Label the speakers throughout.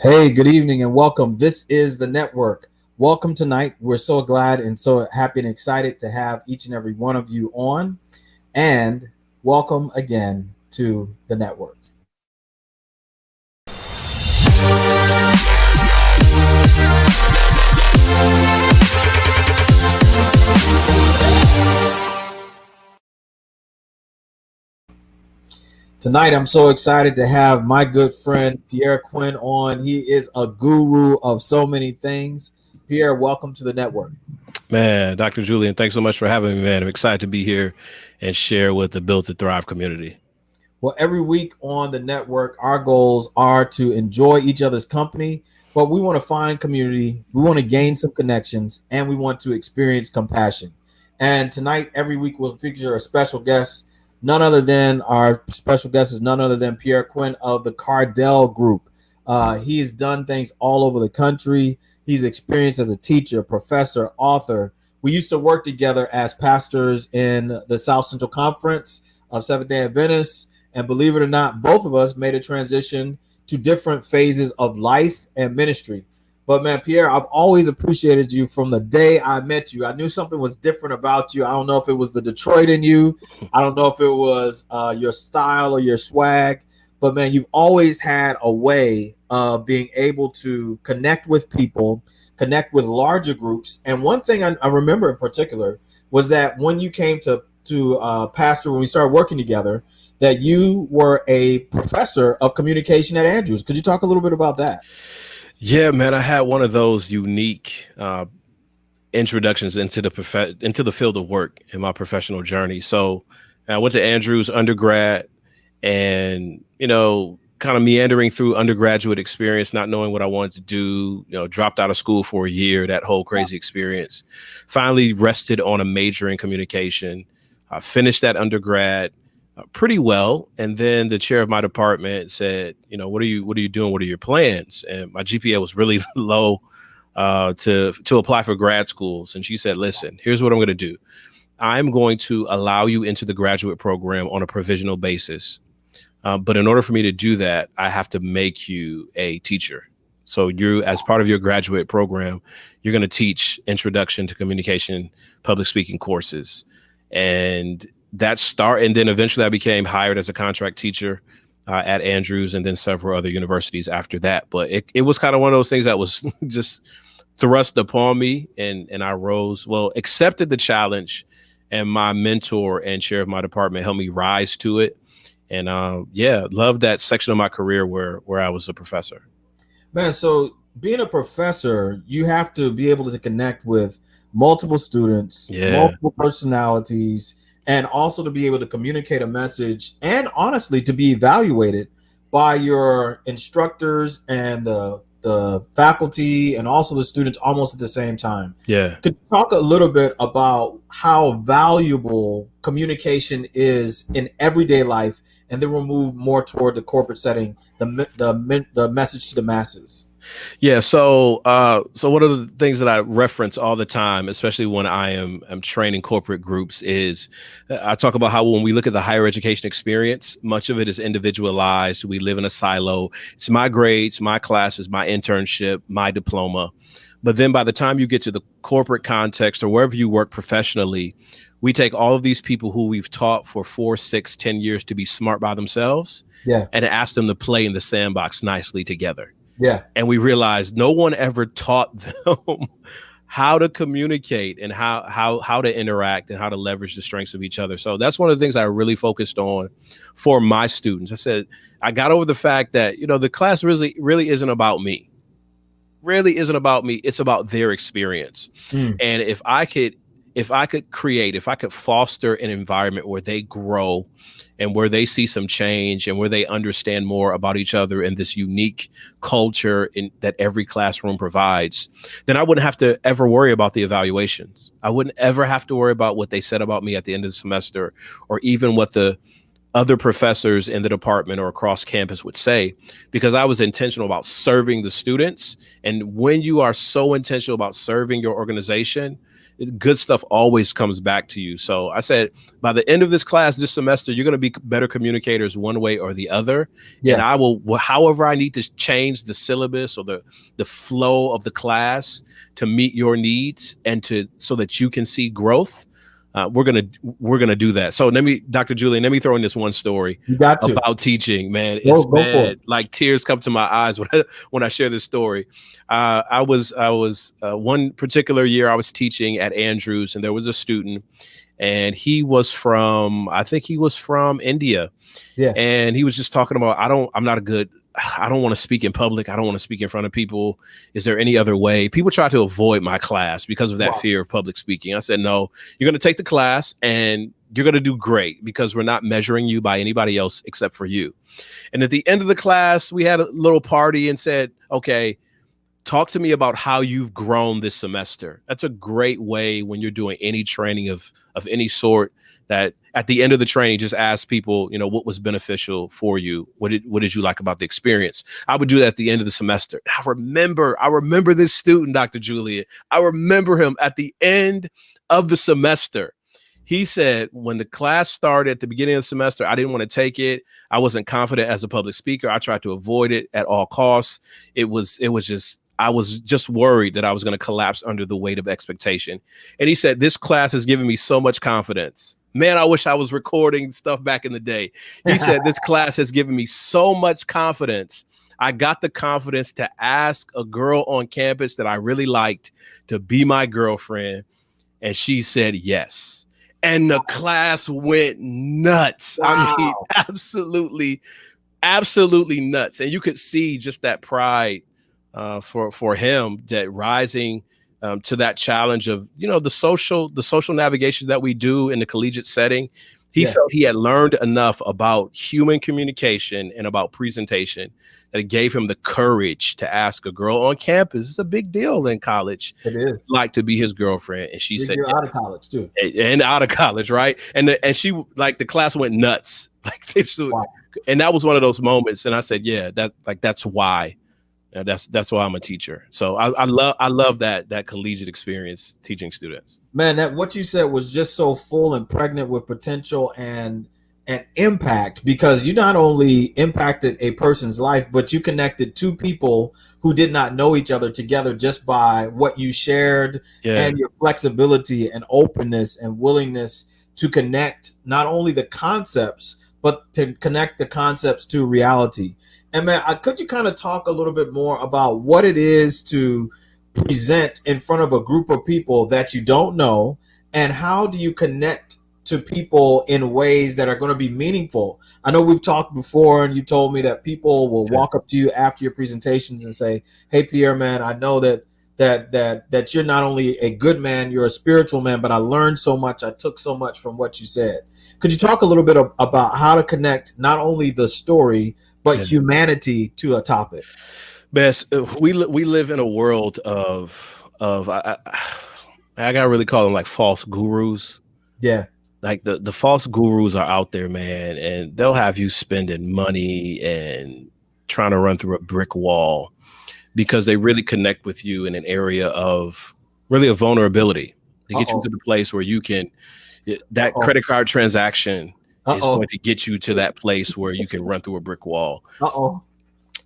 Speaker 1: Hey, good evening and welcome. This is the network. Welcome tonight. We're so glad and so happy and excited to have each and every one of you on. And welcome again to the network. Tonight, I'm so excited to have my good friend Pierre Quinn on. He is a guru of so many things. Pierre, welcome to the network.
Speaker 2: Man, Dr. Julian, thanks so much for having me, man. I'm excited to be here and share with the Built to Thrive community.
Speaker 1: Well, every week on the network, our goals are to enjoy each other's company, but we want to find community, we want to gain some connections, and we want to experience compassion. And tonight, every week, we'll feature a special guest. None other than our special guest is none other than Pierre Quinn of the Cardell Group. He's done things all over the country. He's experienced as a teacher, professor, author. We used to work together as pastors in the South Central Conference of Seventh-day Adventists. And believe it or not, both of us made a transition to different phases of life and ministry. But man, Pierre, I've always appreciated you from the day I met you. I knew something was different about you. I don't know if it was the Detroit in you. I don't know if it was your style or your swag. But man, you've always had a way of being able to connect with people, connect with larger groups. And one thing I remember in particular was that when you came to pastor, when we started working together, that you were a professor of communication at Andrews. Could you talk a little bit about that?
Speaker 2: Yeah, man, I had one of those unique introductions into the field of work in my professional journey. So I went to Andrews undergrad, and kind of meandering through undergraduate experience, not knowing what I wanted to do. Dropped out of school for a year. That whole crazy experience. Finally, rested on a major in communication. I finished that undergrad pretty well, and then the chair of my department said, what are you doing? What are your plans? And my GPA was really low to apply for grad schools. And she said, listen, here's what I'm going to do. I'm going to allow you into the graduate program on a provisional basis. But in order for me to do that, I have to make you a teacher. So you, as part of your graduate program, you're going to teach introduction to communication, public speaking courses. And and then eventually I became hired as a contract teacher at Andrews and then several other universities after that. But it was kind of one of those things that was just thrust upon me, and I accepted the challenge, and my mentor and chair of my department helped me rise to it. And loved that section of my career where I was a professor.
Speaker 1: Man, so being a professor, you have to be able to connect with multiple students,
Speaker 2: Yeah.
Speaker 1: multiple personalities, and also to be able to communicate a message and honestly to be evaluated by your instructors and the faculty and also the students almost at the same time.
Speaker 2: Yeah.
Speaker 1: Could you talk a little bit about how valuable communication is in everyday life, and then we'll move more toward the corporate setting, the message to the masses?
Speaker 2: Yeah. So one of the things that I reference all the time, especially when I'm training corporate groups, is I talk about how when we look at the higher education experience, much of it is individualized. We live in a silo. It's my grades, my classes, my internship, my diploma. But then by the time you get to the corporate context or wherever you work professionally, we take all of these people who we've taught for 4, 6, 10 years to be smart by themselves,
Speaker 1: Yeah.
Speaker 2: and ask them to play in the sandbox nicely together.
Speaker 1: Yeah.
Speaker 2: And we realized no one ever taught them how to communicate and how to interact and how to leverage the strengths of each other. So that's one of the things I really focused on for my students. I said, I got over the fact that, the class really isn't about me. Really isn't about me. It's about their experience. And if I could foster an environment where they grow and where they see some change and where they understand more about each other and this unique culture that every classroom provides, then I wouldn't have to ever worry about the evaluations. I wouldn't ever have to worry about what they said about me at the end of the semester, or even what the other professors in the department or across campus would say, because I was intentional about serving the students. And when you are so intentional about serving your organization, good stuff always comes back to you. So I said, by the end of this class this semester, you're going to be better communicators one way or the other. And
Speaker 1: Yeah.
Speaker 2: I will, however I need to change the syllabus or the flow of the class to meet your needs and so that you can see growth. We're gonna do that. So Dr. Julian, let me throw in this one story
Speaker 1: You got to.
Speaker 2: about teaching. Man,
Speaker 1: Go for it.
Speaker 2: like tears come to my eyes when I share this story. I was one particular year I was teaching at Andrews, and there was a student, and I think he was from India.
Speaker 1: Yeah.
Speaker 2: And he was just talking about, I don't want to speak in public. I don't want to speak in front of people. Is there any other way? People try to avoid my class because of that fear of public speaking. I said, no, you're going to take the class and you're going to do great because we're not measuring you by anybody else except for you. And at the end of the class, we had a little party and said, okay, talk to me about how you've grown this semester. That's a great way when you're doing any training of any sort, that at the end of the training, just ask people, what was beneficial for you? What did you like about the experience? I would do that at the end of the semester. I remember this student, Dr. Julian. I remember him at the end of the semester. He said, when the class started at the beginning of the semester, I didn't want to take it. I wasn't confident as a public speaker. I tried to avoid it at all costs. I was just worried that I was going to collapse under the weight of expectation. And he said, this class has given me so much confidence. Man, I wish I was recording stuff back in the day. He said, this class has given me so much confidence. I got the confidence to ask a girl on campus that I really liked to be my girlfriend. And she said yes. And the class went nuts. Wow. I mean, absolutely nuts. And you could see just that pride for him, that rising to that challenge of, the social navigation that we do in the collegiate setting. He felt he had learned enough about human communication and about presentation that it gave him the courage to ask a girl on campus. It's a big deal in college.
Speaker 1: It is.
Speaker 2: Like, to be his girlfriend. And she said,
Speaker 1: you're out of college too.
Speaker 2: And out of college, right? And she, like, the class went nuts. Like, wow. And that was one of those moments. And I said, yeah, that's why. And that's why I'm a teacher. So I love that collegiate experience teaching students.
Speaker 1: Man, that what you said was just so full and pregnant with potential and impact, because you not only impacted a person's life, but you connected two people who did not know each other together just by what you shared and your flexibility and openness and willingness to connect not only the concepts, but to connect the concepts to reality. And man, could you kind of talk a little bit more about what it is to present in front of a group of people that you don't know, and how do you connect to people in ways that are going to be meaningful? I know we've talked before, and you told me that people will walk up to you after your presentations and say, "Hey, Pierre, man, I know that you're not only a good man, you're a spiritual man, but I learned so much. I took so much from what you said." Could you talk a little bit about how to connect not only the story, but humanity to a topic?
Speaker 2: Bess, we live in a world of I gotta really call them like false gurus.
Speaker 1: Yeah.
Speaker 2: Like the false gurus are out there, man, and they'll have you spending money and trying to run through a brick wall because they really connect with you in an area of really a vulnerability to get you to the place where you can, that credit card transaction is going to get you to that place where you can run through a brick wall.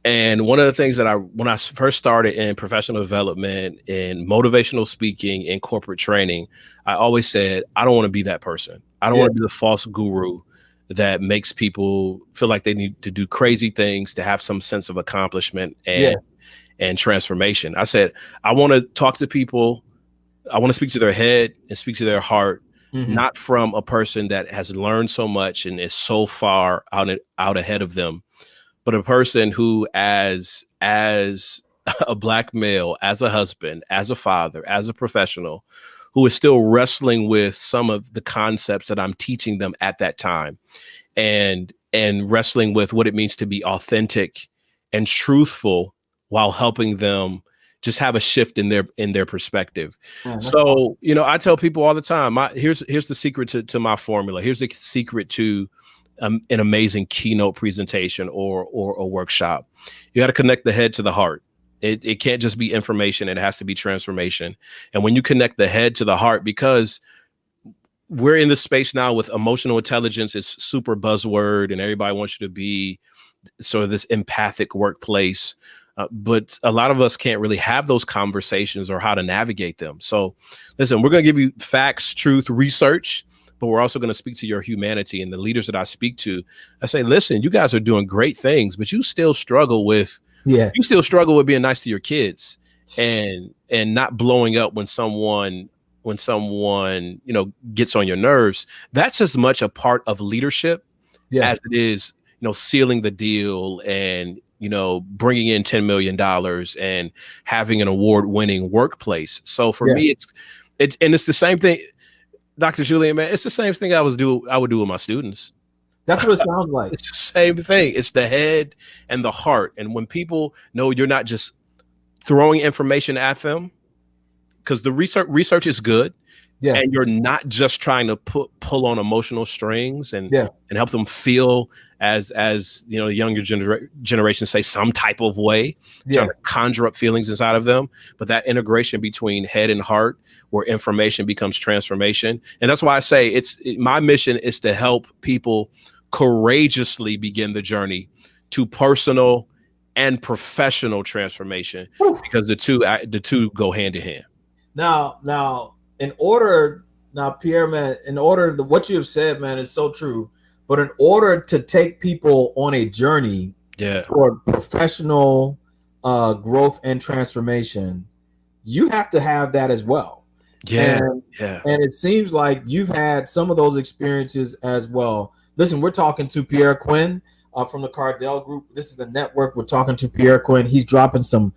Speaker 2: And one of the things that when I first started in professional development, in motivational speaking, in corporate training, I always said, I don't want to be that person. I don't want to be the false guru that makes people feel like they need to do crazy things to have some sense of accomplishment and transformation. I said, I want to talk to people. I want to speak to their head and speak to their heart, not from a person that has learned so much and is so far out ahead of them, but a person who, as a Black male, as a husband, as a father, as a professional, who is still wrestling with some of the concepts that I'm teaching them at that time, and wrestling with what it means to be authentic and truthful while helping them just have a shift in their perspective. So, I tell people all the time, here's the secret to my formula. Here's the secret to an amazing keynote presentation or a workshop. You got to connect the head to the heart. It can't just be information. It has to be transformation. And when you connect the head to the heart, because we're in this space now with emotional intelligence, it's super buzzword and everybody wants you to be sort of this empathic workplace. But a lot of us can't really have those conversations or how to navigate them. So listen, we're going to give you facts, truth, research, but we're also going to speak to your humanity. And the leaders that I speak to, I say, listen, you guys are doing great things, but you still struggle with being nice to your kids and not blowing up when someone gets on your nerves. That's as much a part of leadership as it is sealing the deal and bringing in $10 million and having an award-winning workplace. So for me, it's the same thing, Dr. Julian, man. It's the same thing I would do with my students.
Speaker 1: That's what it sounds like.
Speaker 2: It's the same thing. It's the head and the heart. And when people know you're not just throwing information at them, because the research is good. Yeah. And you're not just trying to pull on emotional strings and help them feel as the younger generation say some type of way, trying to conjure up feelings inside of them. But that integration between head and heart, where information becomes transformation. And that's why I say my mission is to help people courageously begin the journey to personal and professional transformation, because the two go hand in hand.
Speaker 1: Now, Pierre, man, what you have said, man, is so true. But in order to take people on a journey toward professional growth and transformation, you have to have that as well. And it seems like you've had some of those experiences as well. Listen, we're talking to Pierre Quinn from the Cardell Group. This is the network. We're talking to Pierre Quinn. He's dropping some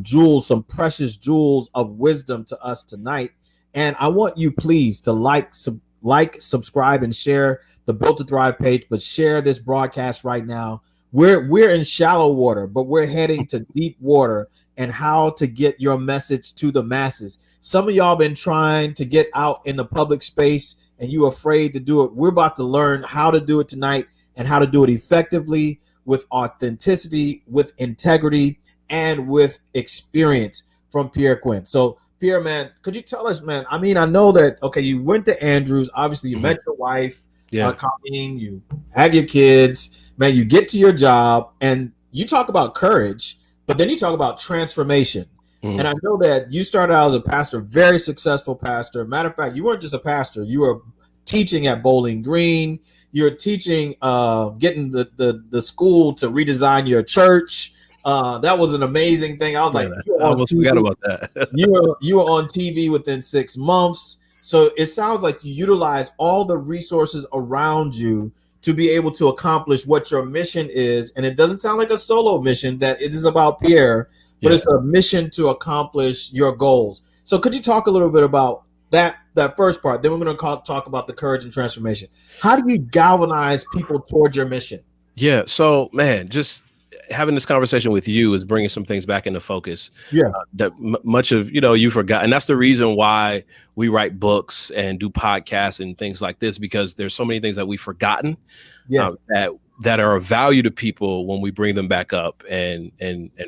Speaker 1: jewels, some precious jewels of wisdom to us tonight. And I want you, please, to like, subscribe, and share the Built to Thrive page, but share this broadcast right now. We're in shallow water, but we're heading to deep water, and how to get your message to the masses. Some of y'all been trying to get out in the public space and you're afraid to do it. We're about to learn how to do it tonight, and how to do it effectively, with authenticity, with integrity, and with experience from Pierre Quinn. So Pierre, man, could you tell us, man? I mean, I know that, you went to Andrews, obviously you met your wife, Colleen, you have your kids, man, you get to your job and you talk about courage, but then you talk about transformation. And I know that you started out as a pastor, very successful pastor. Matter of fact, you weren't just a pastor, you were teaching at Bowling Green. You're teaching, getting the school to redesign your church. That was an amazing thing. I was like,
Speaker 2: I almost forgot about that.
Speaker 1: you were on TV within 6 months. So it sounds like you utilize all the resources around you to be able to accomplish what your mission is. And it doesn't sound like a solo mission, that it is about Pierre, but it's a mission to accomplish your goals. So could you talk a little bit about that first part? Then we're going to talk about the courage and transformation. How do you galvanize people towards your mission?
Speaker 2: Yeah. So, man, just having this conversation with you is bringing some things back into focus. That much of, you forgot. And that's the reason why we write books and do podcasts and things like this, because there's so many things that we've forgotten that are of value to people when we bring them back up and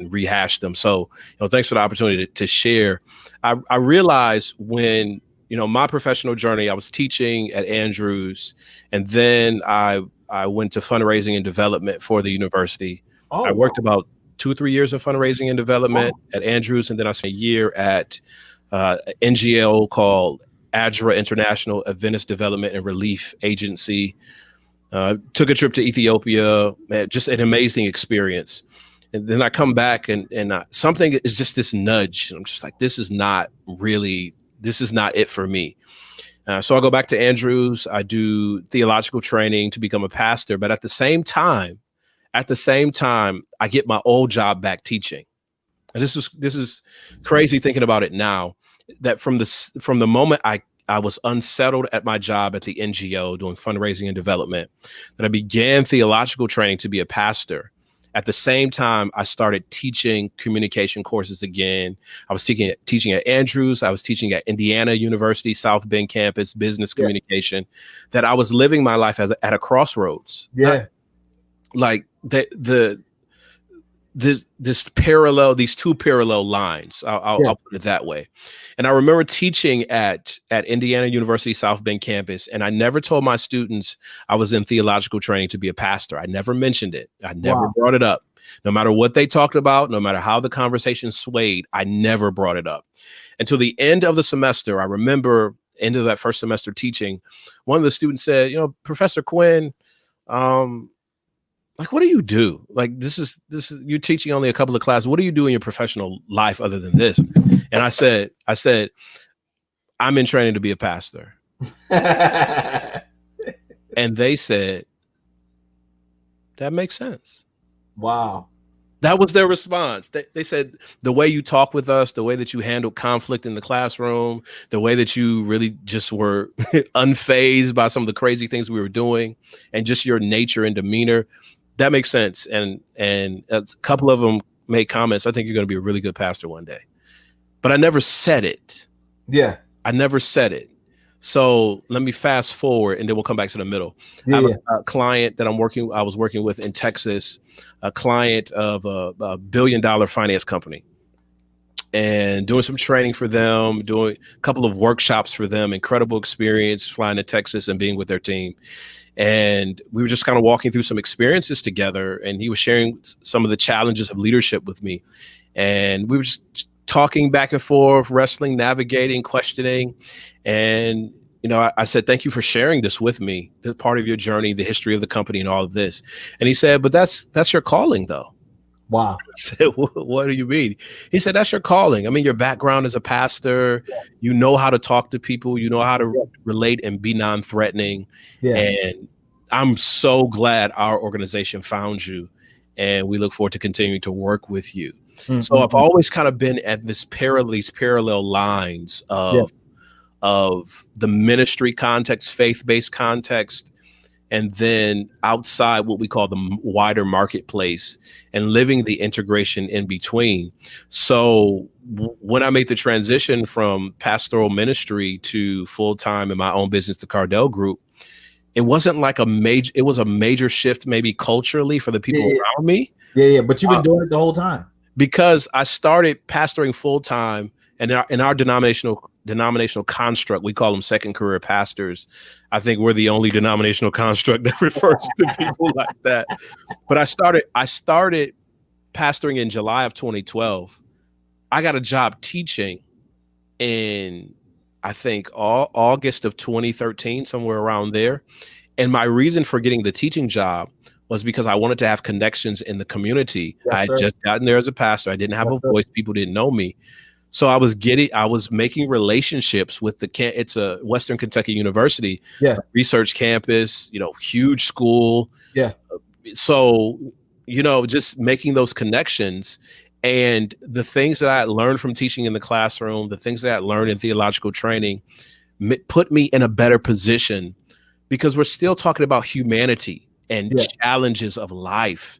Speaker 2: rehash them. So, thanks for the opportunity to share. I realized when, my professional journey, I was teaching at Andrews, and then I went to fundraising and development for the university. I worked about 2 or 3 years of fundraising and development at Andrews, and then I spent a year at NGO called ADRA International, Adventist Development and Relief Agency. Took a trip to Ethiopia, man, just an amazing experience. And then I come back and something is just this nudge. I'm just like, this is not it for me. So I go back to Andrews. I do theological training to become a pastor. But at the same time, I get my old job back teaching. And this is crazy thinking about it now, that from the moment I was unsettled at my job at the NGO doing fundraising and development, that I began theological training to be a pastor. At the same time, I started teaching communication courses again. I was teaching at Andrews. I was teaching at Indiana University, South Bend campus, business communication, that I was living my life at a crossroads.
Speaker 1: Yeah.
Speaker 2: Like the these two parallel lines. I'll put it that way. And I remember teaching at Indiana University South Bend campus, and I never told my students I was in theological training to be a pastor. I never mentioned it. I never brought it up. No matter what they talked about, no matter how the conversation swayed, I never brought it up. Until the end of the semester, I remember end of that first semester teaching, one of the students said, Professor Quinn, like, what do you do? Like, this is you're teaching only a couple of classes. What do you do in your professional life other than this? And I said, I'm in training to be a pastor. And they said, that makes sense.
Speaker 1: Wow.
Speaker 2: That was their response. They said, the way you talk with us, the way that you handled conflict in the classroom, the way that you really just were unfazed by some of the crazy things we were doing, and just your nature and demeanor, that makes sense. And a couple of them made comments, I think you're going to be a really good pastor one day. But I never said it.
Speaker 1: Yeah.
Speaker 2: I never said it. So let me fast forward, and then we'll come back to the middle. I have a client that I was working with in Texas, a client of a $1 billion finance company, and doing some training for them, doing a couple of workshops for them. Incredible experience flying to Texas and being with their team. And we were just kind of walking through some experiences together, and he was sharing some of the challenges of leadership with me. And we were just talking back and forth, wrestling, navigating, questioning. And, I said, thank you for sharing this with me, the part of your journey, the history of the company and all of this. And he said, but that's your calling, though.
Speaker 1: Wow.
Speaker 2: I said, what do you mean? He said, that's your calling. I mean, your background as a pastor, you know how to talk to people, you know how to relate and be non-threatening. Yeah. And I'm so glad our organization found you, and we look forward to continuing to work with you. Mm-hmm. So I've always kind of been at these parallel lines of the ministry context, faith-based context, and then outside what we call the wider marketplace, and living the integration in between. So when I made the transition from pastoral ministry to full-time in my own business, the Cardell Group, it wasn't like it was a major shift maybe culturally for the people around me.
Speaker 1: Yeah. But you've been doing it the whole time.
Speaker 2: Because I started pastoring full-time, and in our denominational construct, we call them second career pastors. I think we're the only denominational construct that refers to people like that. But I started pastoring in July of 2012. I got a job teaching in, I think, August of 2013, somewhere around there. And my reason for getting the teaching job was because I wanted to have connections in the community. Yes, I had just gotten there as a pastor. I didn't have a voice. People didn't know me. So I was making relationships with it's a Western Kentucky University, research campus, huge school.
Speaker 1: Yeah.
Speaker 2: So, just making those connections, and the things that I had learned from teaching in the classroom, the things that I learned in theological training put me in a better position, because we're still talking about humanity and challenges of life.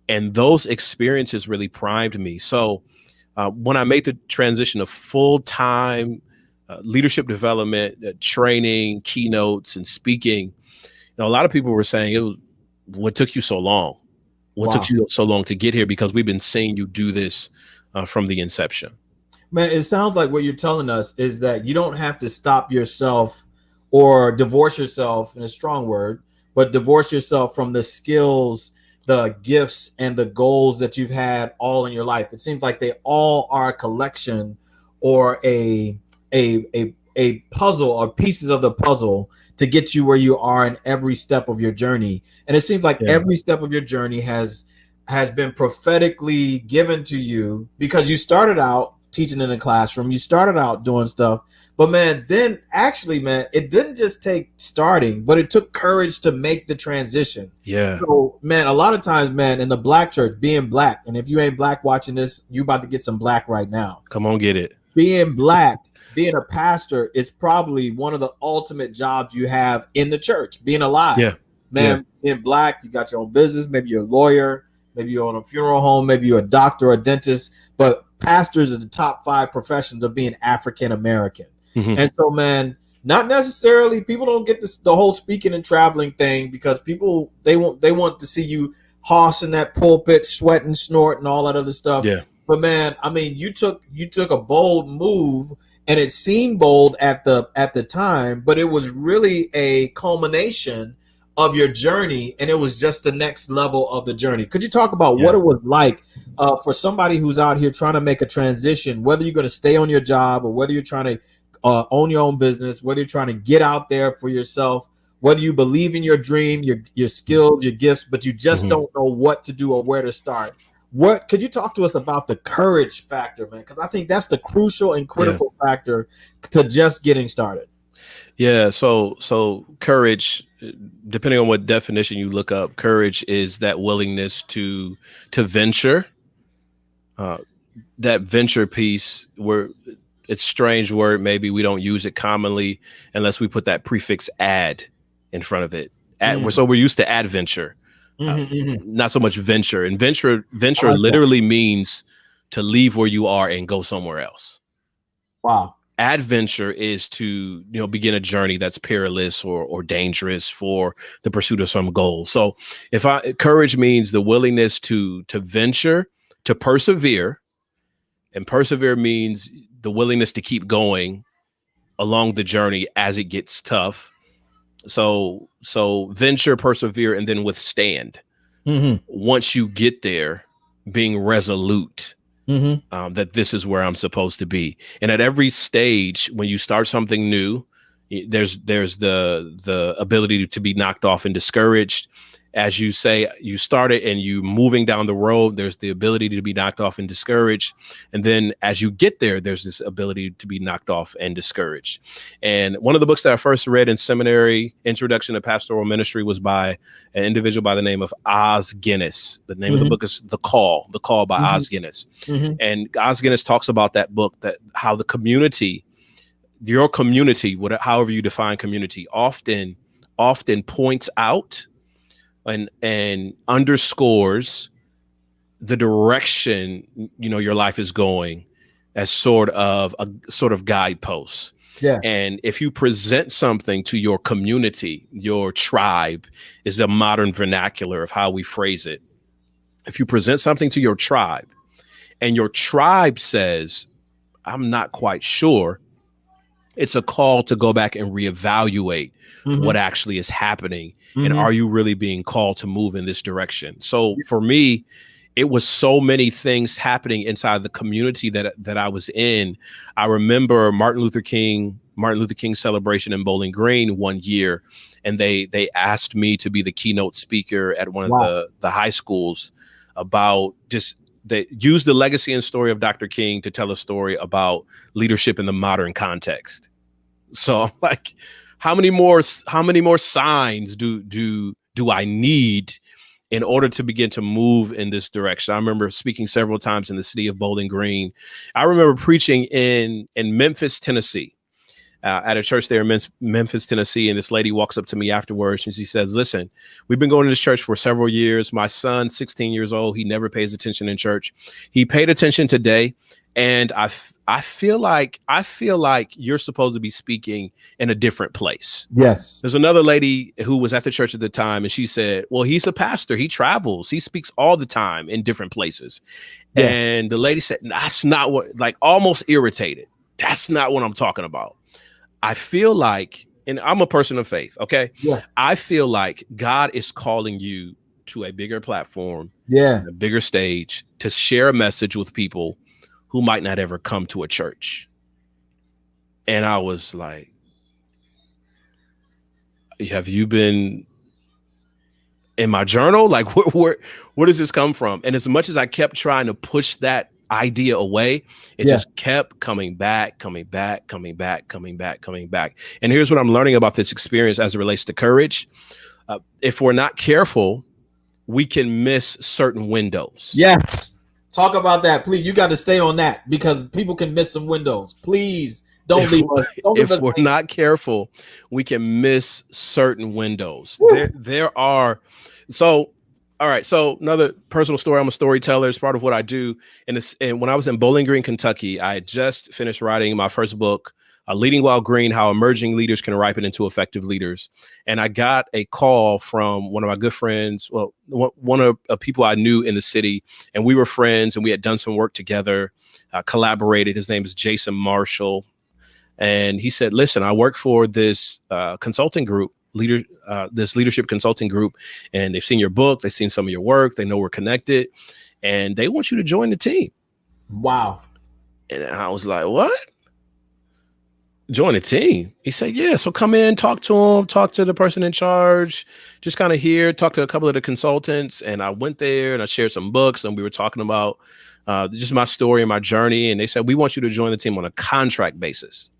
Speaker 2: And those experiences really primed me. So when I made the transition of full-time leadership development, training, keynotes, and speaking, a lot of people were saying, what took you so long? What took you so long to get here? Because we've been seeing you do this from the inception.
Speaker 1: Man, it sounds like what you're telling us is that you don't have to stop yourself or divorce yourself, in a strong word, but divorce yourself from the skills, the gifts, and the goals that you've had all in your life. It seems like they all are a collection or a puzzle, or pieces of the puzzle to get you where you are in every step of your journey. And it seems like every step of your journey has been prophetically given to you, because you started out teaching in a classroom, you started out doing stuff. But man, then actually, man, it didn't just take starting, but it took courage to make the transition.
Speaker 2: Yeah.
Speaker 1: So, man, a lot of times, man, in the Black church, being Black, and if you ain't Black watching this, you about to get some Black right now.
Speaker 2: Come on, get it.
Speaker 1: Being Black, being a pastor is probably one of the ultimate jobs you have in the church, being alive.
Speaker 2: Yeah.
Speaker 1: Man, being Black, you got your own business. Maybe you're a lawyer. Maybe you're on a funeral home. Maybe you're a doctor or a dentist. But pastors are the top 5 professions of being African American. Mm-hmm. And so, man, not necessarily, people don't get the whole speaking and traveling thing, because people, they want to see you hossing that pulpit, sweating, snorting, all that other stuff.
Speaker 2: Yeah.
Speaker 1: But man, I mean, you took a bold move, and it seemed bold at the time, but it was really a culmination of your journey, and it was just the next level of the journey. Could you talk about what
Speaker 2: Yeah.
Speaker 1: it was like for somebody who's out here trying to make a transition, whether you're going to stay on your job or whether you're trying to own your own business, whether you're trying to get out there for yourself, whether you believe in your dream, your skills, your gifts, but you just don't know what to do or where to start? What could you talk to us about the courage factor, man? Because I think that's the crucial and critical factor to just getting started.
Speaker 2: Yeah. So courage, depending on what definition you look up, courage is that willingness to venture. That venture piece, where it's a strange word, maybe we don't use it commonly unless we put that prefix "ad" in front of it. So we're used to adventure, not so much venture. And venture like literally means to leave where you are and go somewhere else.
Speaker 1: Wow.
Speaker 2: Adventure is to begin a journey that's perilous or dangerous for the pursuit of some goal. So courage means the willingness to venture, to persevere, and persevere means the willingness to keep going along the journey as it gets tough. So venture, persevere, and then withstand. Once you get there, being resolute. That this is where I'm supposed to be. And at every stage, when you start something new, there's the ability to be knocked off and discouraged. As you say, you started and you moving down the road, there's the ability to be knocked off and discouraged. And then as you get there, there's this ability to be knocked off and discouraged. And one of the books that I first read in seminary, Introduction to Pastoral Ministry, was by an individual by the name of Os Guinness. The name of the book is The Call by Os Guinness. And Os Guinness talks about that book, that how the community, your community, however you define community, often points out and underscores the direction your life is going as sort of guideposts.
Speaker 1: Yeah.
Speaker 2: And if you present something to your community, your tribe is a modern vernacular of how we phrase it. If you present something to your tribe and your tribe says, I'm not quite sure, it's a call to go back and reevaluate what actually is happening. And are you really being called to move in this direction? So for me, it was so many things happening inside the community that I was in. I remember Martin Luther King celebration in Bowling Green one year, and they asked me to be the keynote speaker at one of the high schools about they use the legacy and story of Dr. King to tell a story about leadership in the modern context. So I'm like, how many more signs do I need in order to begin to move in this direction? I remember speaking several times in the city of Bowling Green. I remember preaching in Memphis, Tennessee, at a church there in Memphis, Tennessee. And this lady walks up to me afterwards and she says, listen, we've been going to this church for several years. My son, 16 years old, he never pays attention in church. He paid attention today. And I feel like you're supposed to be speaking in a different place.
Speaker 1: Yes.
Speaker 2: There's another lady who was at the church at the time, and she said, well, he's a pastor. He travels. He speaks all the time in different places. Yeah. And the lady said, that's not what, like, almost irritated. That's not what I'm talking about. I feel like, and I'm a person of faith, okay?
Speaker 1: Yeah.
Speaker 2: I feel like God is calling you to a bigger platform, a bigger stage, to share a message with people who might not ever come to a church. And I was like, have you been in my journal? Like, where does this come from? And as much as I kept trying to push that idea away, it just kept coming back. And here's what I'm learning about this experience as it relates to courage. If we're not careful, we can miss certain windows.
Speaker 1: Yes. Talk about that, please. You got to stay on that because people can miss some windows. Please don't leave us.
Speaker 2: If we're not careful, we can miss certain windows. There are. So, all right. So another personal story. I'm a storyteller. It's part of what I do. And when I was in Bowling Green, Kentucky, I had just finished writing my first book, Leading While Green, How Emerging Leaders Can Ripen into Effective Leaders. And I got a call from one of my good friends, well, one of people I knew in the city, and we were friends and we had done some work together, collaborated. His name is Jason Marshall. And he said, listen, I work for this consulting group, this leadership consulting group, and they've seen your book, they've seen some of your work, they know we're connected, and they want you to join the team.
Speaker 1: Wow.
Speaker 2: And I was like, what? Join the team? He said, yeah. So come in, talk to him, talk to the person in charge, just kind of hear, talk to a couple of the consultants. And I went there and I shared some books and we were talking about just my story and my journey. And they said, we want you to join the team on a contract basis.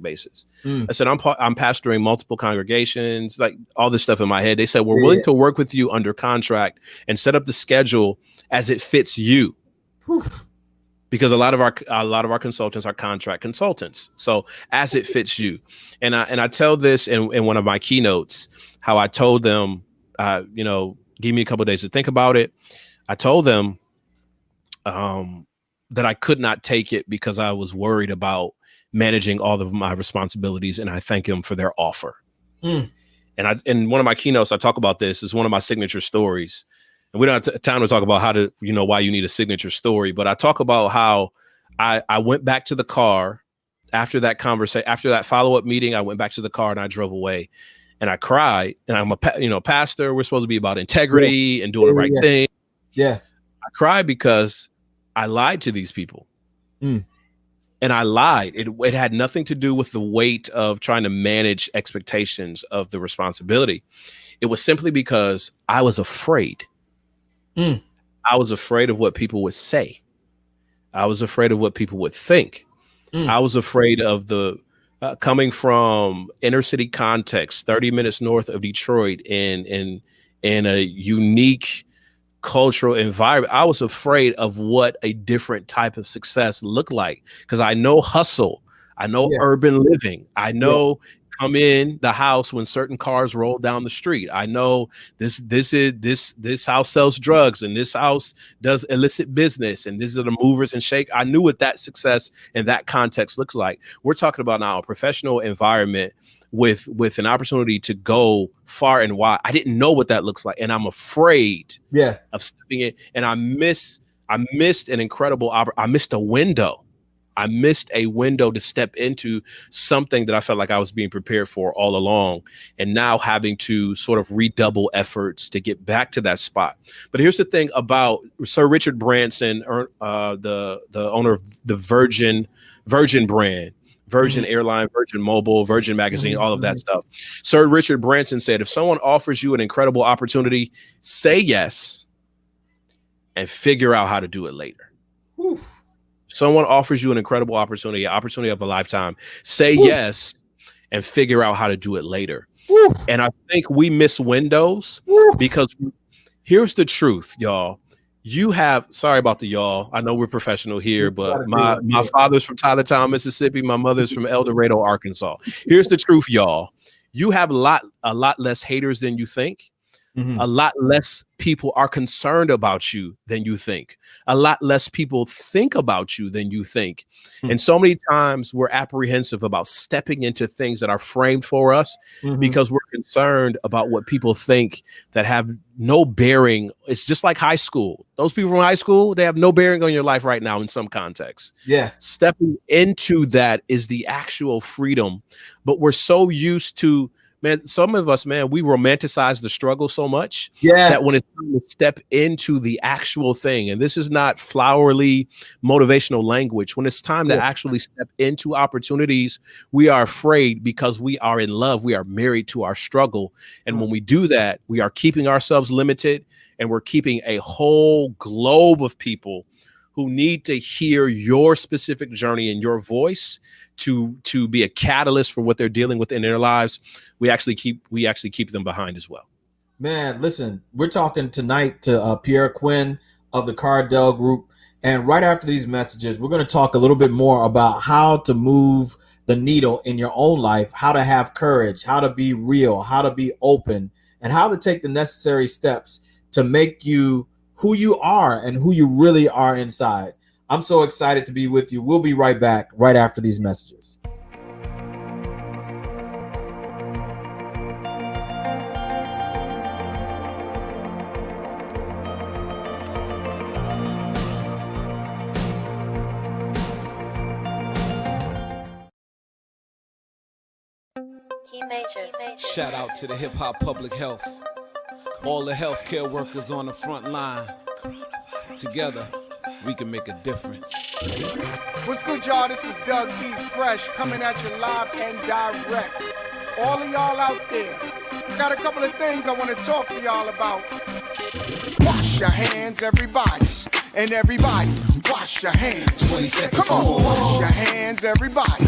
Speaker 2: Basis. I said, I'm pastoring multiple congregations, like all this stuff in my head. They said, we're willing to work with you under contract and set up the schedule as it fits you. Oof. Because a lot of our consultants are contract consultants. So as it fits you. And I tell this in one of my keynotes, how I told them, give me a couple of days to think about it. I told them that I could not take it because I was worried about managing all of my responsibilities, and I thank them for their offer. And in one of my keynotes, I talk about this. It's one of my signature stories, and we don't have time to talk about how to, why you need a signature story. But I talk about how I went back to the car after that conversation, after that follow-up meeting. I went back to the car and I drove away, and I cried. And I'm a pastor. We're supposed to be about integrity and doing the right thing.
Speaker 1: Yeah,
Speaker 2: I cried because I lied to these people. And I lied. It had nothing to do with the weight of trying to manage expectations of the responsibility. It was simply because I was afraid. I was afraid of what people would say. I was afraid of what people would think. I was afraid of the coming from inner city context, 30 minutes north of Detroit, in a unique cultural environment. I was afraid of what a different type of success looked like, because I know hustle, I know urban living, I know come in the house when certain cars roll down the street. I know this house sells drugs, and this house does illicit business, and these are the movers and shake. I knew what that success in that context looks like. We're talking about now a professional environment with an opportunity to go far and wide. I didn't know what that looks like, and I'm afraid of stepping in. And I missed an incredible I missed a window. I missed a window to step into something that I felt like I was being prepared for all along, and now having to sort of redouble efforts to get back to that spot. But here's the thing about Sir Richard Branson, the owner of the Virgin brand, Virgin Airline, Virgin Mobile, Virgin Magazine, all of that stuff. Sir Richard Branson said, if someone offers you an incredible opportunity, say yes and figure out how to do it later. Oof. Someone offers you an incredible opportunity of a lifetime, say yes and figure out how to do it later. Oof. And I think we miss windows because here's the truth, y'all. You have, sorry about the y'all. I know we're professional here, but my father's from Tylertown, Mississippi. My mother's from El Dorado, Arkansas. Here's the truth, y'all. You have a lot less haters than you think. A lot less people are concerned about you than you think. A lot less people think about you than you think. And so many times we're apprehensive about stepping into things that are framed for us because we're concerned about what people think that have no bearing. It's just like high school. Those people from high school, they have no bearing on your life right now in some contexts. Yeah. Stepping into that is the actual freedom. But we're so used to, man, some of us, man, we romanticize the struggle so much that when it's time to step into the actual thing, and this is not flowery motivational language, when it's time to actually step into opportunities, we are afraid because we are in love. We are married to our struggle. And when we do that, we are keeping ourselves limited, and we're keeping a whole globe of people who need to hear your specific journey and your voice to be a catalyst for what they're dealing with in their lives. We actually keep them behind as well.
Speaker 1: Man, listen, we're talking tonight to Pierre Quinn of the Cardell Group. And right after these messages, we're going to talk a little bit more about how to move the needle in your own life, how to have courage, how to be real, how to be open, and how to take the necessary steps to make you who you are and who you really are inside. I'm so excited to be with you. We'll be right back right after these messages.
Speaker 3: Shout out to the hip hop public health. All the healthcare workers on the front line. Together, we can make a difference.
Speaker 4: What's good, y'all? This is Doug E. Fresh coming at you live and direct. All of y'all out there, got a couple of things I want to talk to y'all about. Wash your hands, everybody. And everybody, wash your hands. 20 seconds. Come on, wash your hands, everybody.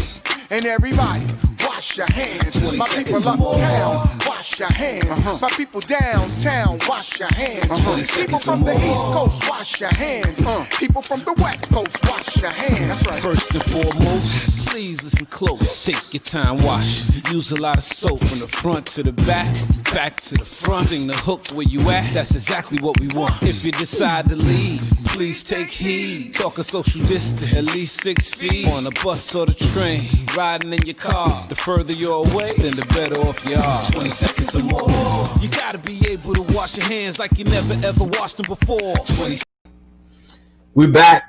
Speaker 4: And everybody, wash your hands. My people uptown, wash your hands. My people downtown, wash your hands. People from the East Coast, wash your hands. People from the West Coast, wash your hands. That's right.
Speaker 3: First and foremost, please listen close. Take your time, wash. Use a lot of soap from the front to the back to the front. Sing the hook where you at. That's exactly what we want. If you decide to leave, please take heed. Talk a social distance, at least 6 feet. On a bus or the train, riding in your car. The further you're away, then the better off you are. 20 seconds or more. You gotta be able to wash your hands like you never ever washed them before. 20.
Speaker 1: We back.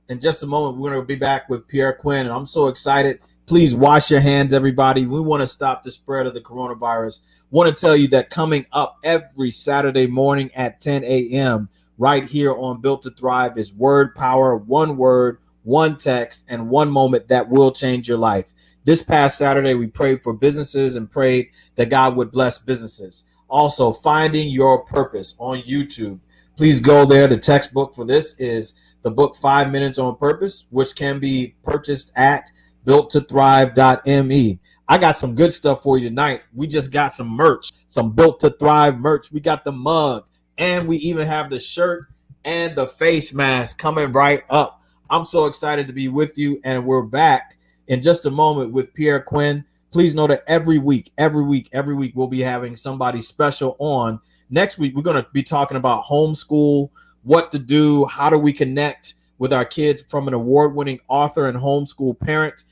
Speaker 1: In just a moment, we're going to be back with Pierre Quinn. I'm so excited. Please wash your hands, everybody. We want to stop the spread of the coronavirus. Want to tell you that coming up every Saturday morning at 10 a.m. right here on Built to Thrive is Word Power, one word, one text, and one moment that will change your life. This past Saturday, we prayed for businesses and prayed that God would bless businesses. Also, Finding Your Purpose on YouTube. Please go there. The textbook for this is the book 5 Minutes on Purpose, which can be purchased at builttothrive.me. I got some good stuff for you tonight. We just got some merch, some Built to Thrive merch. We got the mug, and we even have the shirt and the face mask coming right up. I'm so excited to be with you, and we're back in just a moment with Pierre Quinn. Please know that every week, we'll be having somebody special on. Next week, we're going to be talking about homeschool, what to do, how do we connect with our kids from an award-winning author and homeschool parent,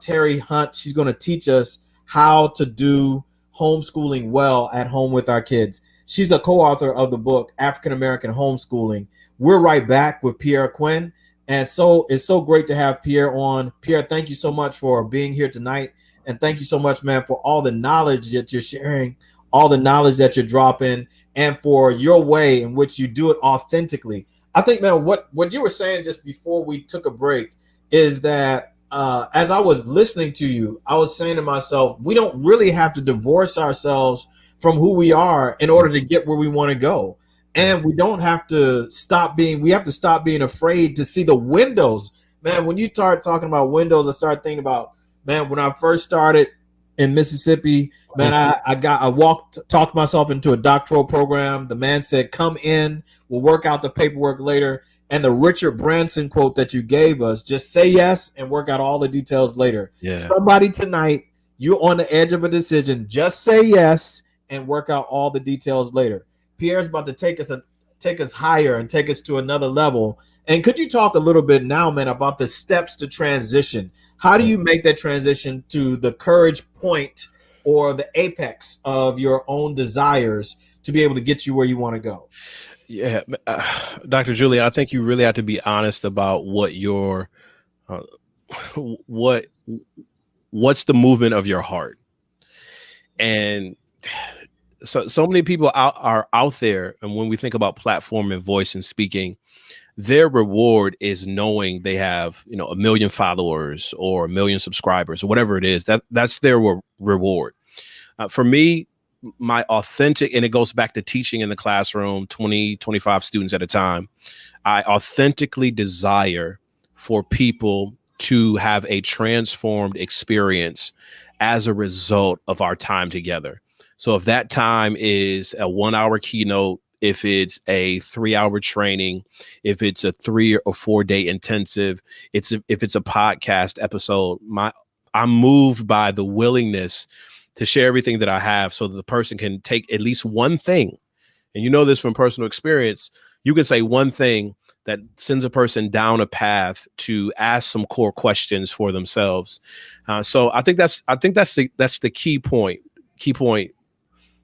Speaker 1: Terry Hunt. She's going to teach us how to do homeschooling well at home with our kids. She's a co-author of the book, African American Homeschooling. We're right back with Pierre Quinn. And so it's so great to have Pierre on. Pierre, thank you so much for being here tonight. And thank you so much, man, for all the knowledge that you're sharing, all the knowledge that you're dropping, and for your way in which you do it authentically. I think, man, what you were saying just before we took a break is that as I was listening to you, I was saying to myself, we don't really have to divorce ourselves from who we are in order to get where we want to go. And we don't have to we have to stop being afraid to see the windows. Man, when you start talking about windows, I started thinking about, man, when I first started in Mississippi, man, I talked myself into a doctoral program. The man said, come in, we'll work out the paperwork later. And the Richard Branson quote that you gave us, just say yes and work out all the details later.
Speaker 2: Yeah.
Speaker 1: Somebody tonight, you're on the edge of a decision. Just say yes and work out all the details later. Pierre's about to take us higher and take us to another level. And could you talk a little bit now, man, about the steps to transition? How do you make that transition to the courage point or the apex of your own desires to be able to get you where you want to go?
Speaker 2: Yeah, Dr. Julia, I think you really have to be honest about what your what's the movement of your heart. And so many people are out there, and when we think about platform and voice and speaking, their reward is knowing they have, 1 million followers or 1 million subscribers or whatever it is. That's their reward. For me, my authentic, and it goes back to teaching in the classroom, 20, 25 students at a time. I authentically desire for people to have a transformed experience as a result of our time together. So if that time is a 1 hour keynote, if it's a 3 hour training, if it's a 3 or 4 day intensive, if it's a podcast episode, I'm moved by the willingness to share everything that I have so that the person can take at least one thing. And you know this from personal experience, you can say one thing that sends a person down a path to ask some core questions for themselves. So I think that's the key point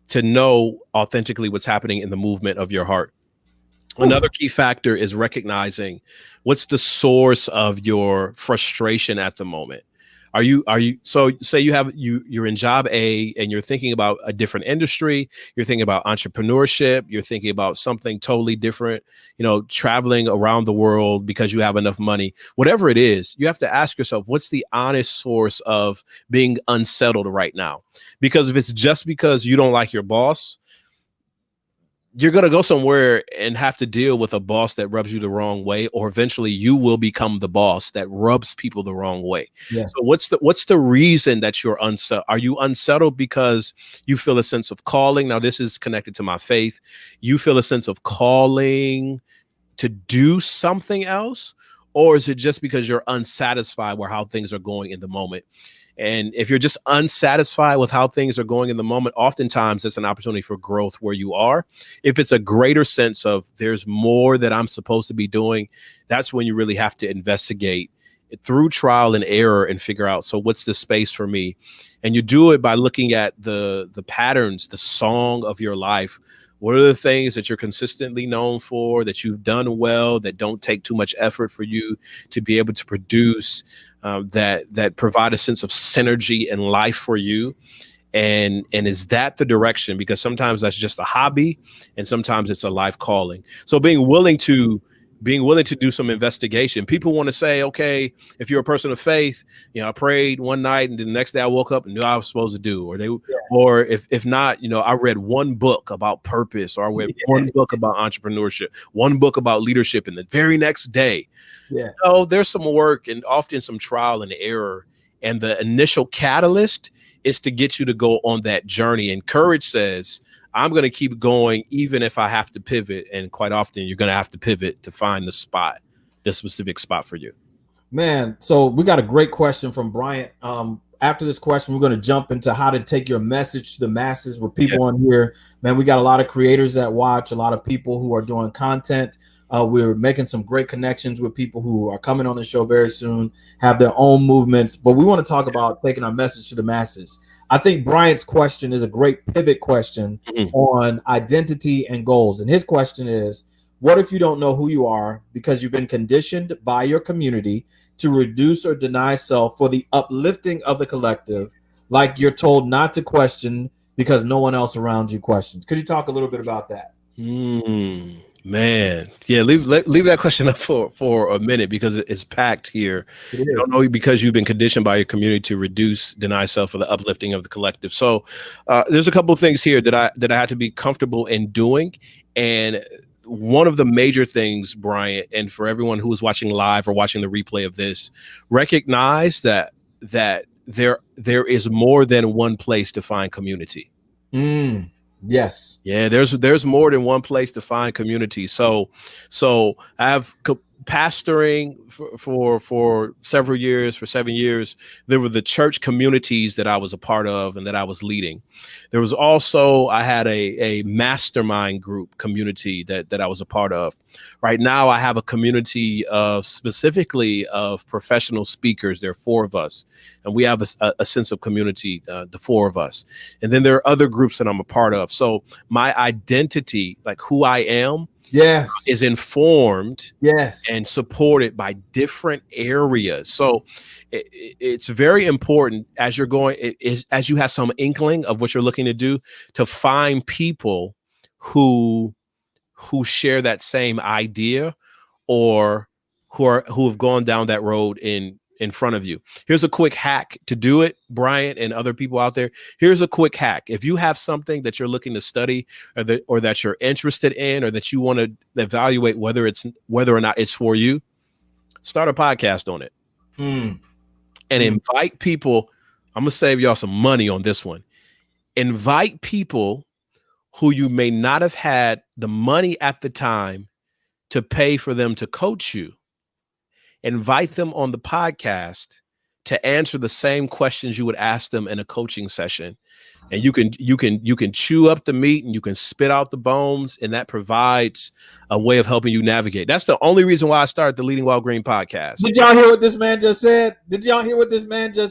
Speaker 2: to know authentically what's happening in the movement of your heart. Another key factor is recognizing what's the source of your frustration at the moment. So say you're in job A and you're thinking about a different industry, you're thinking about entrepreneurship, you're thinking about something totally different, traveling around the world because you have enough money, whatever it is, you have to ask yourself, what's the honest source of being unsettled right now? Because if it's just because you don't like your boss, you're going to go somewhere and have to deal with a boss that rubs you the wrong way, or eventually you will become the boss that rubs people the wrong way.
Speaker 1: Yeah.
Speaker 2: So what's the reason that you're unsettled? Are you unsettled because you feel a sense of calling? Now, this is connected to my faith. You feel a sense of calling to do something else, or is it just because you're unsatisfied with how things are going in the moment? And if you're just unsatisfied with how things are going in the moment, oftentimes it's an opportunity for growth where you are. If it's a greater sense of there's more that I'm supposed to be doing, that's when you really have to investigate through trial and error and figure out, so what's the space for me? And you do it by looking at the patterns, the song of your life. What are the things that you're consistently known for, that you've done well, that don't take too much effort for you to be able to produce, that provide a sense of synergy in life for you? And is that the direction? Because sometimes that's just a hobby and sometimes it's a life calling. So being willing to do some investigation. People want to say, okay, if you're a person of faith, I prayed one night and the next day I woke up and knew I was supposed to do, or if not, I read one book about purpose, or I read one book about entrepreneurship, one book about leadership, and the very next day.
Speaker 1: Yeah.
Speaker 2: There's some work and often some trial and error. And the initial catalyst is to get you to go on that journey. And courage says, I'm going to keep going, even if I have to pivot. And quite often you're going to have to pivot to find the specific spot for you.
Speaker 1: Man, so we got a great question from Bryant. After this question, we're going to jump into how to take your message to the masses with people on here. Man, we got a lot of creators that watch, a lot of people who are doing content. We're making some great connections with people who are coming on the show very soon, have their own movements. But we want to talk about taking our message to the masses. I think Bryant's question is a great pivot question on identity and goals. And his question is, what if you don't know who you are because you've been conditioned by your community to reduce or deny self for the uplifting of the collective, like you're told not to question because no one else around you questions? Could you talk a little bit about that?
Speaker 2: Man, yeah, leave that question up for a minute, because it's packed here. You don't know because you've been conditioned by your community to deny self for the uplifting of the collective. So there's a couple of things here that I had to be comfortable in doing. And one of the major things, Bryant, and for everyone who is watching live or watching the replay of this, recognize that there is more than one place to find community.
Speaker 1: Yes.
Speaker 2: Yeah, there's more than one place to find community. So I've pastoring for several years, for 7 years. There were the church communities that I was a part of and that I was leading. There was also, I had a mastermind group community that I was a part of. Right now, I have a community specifically of professional speakers. There are 4 of us, and we have a sense of community, the 4 of us. And then there are other groups that I'm a part of. So my identity, like who I am, is informed and supported by different areas. So it's very important as you're going, as you have some inkling of what you're looking to do, to find people who share that same idea, or who have gone down that road in front of you. Here's a quick hack to do it, Bryant and other people out there. Here's a quick hack. If you have something that you're looking to study, or that you're interested in, or that you want to evaluate whether or not it's for you, start a podcast on it. And invite people. I'm going to save y'all some money on this one. Invite people who you may not have had the money at the time to pay for them to coach you. Invite them on the podcast to answer the same questions you would ask them in a coaching session. And you can chew up the meat and you can spit out the bones, and that provides a way of helping you navigate. That's the only reason why I started the Leading While Green podcast.
Speaker 1: Did y'all hear what this man just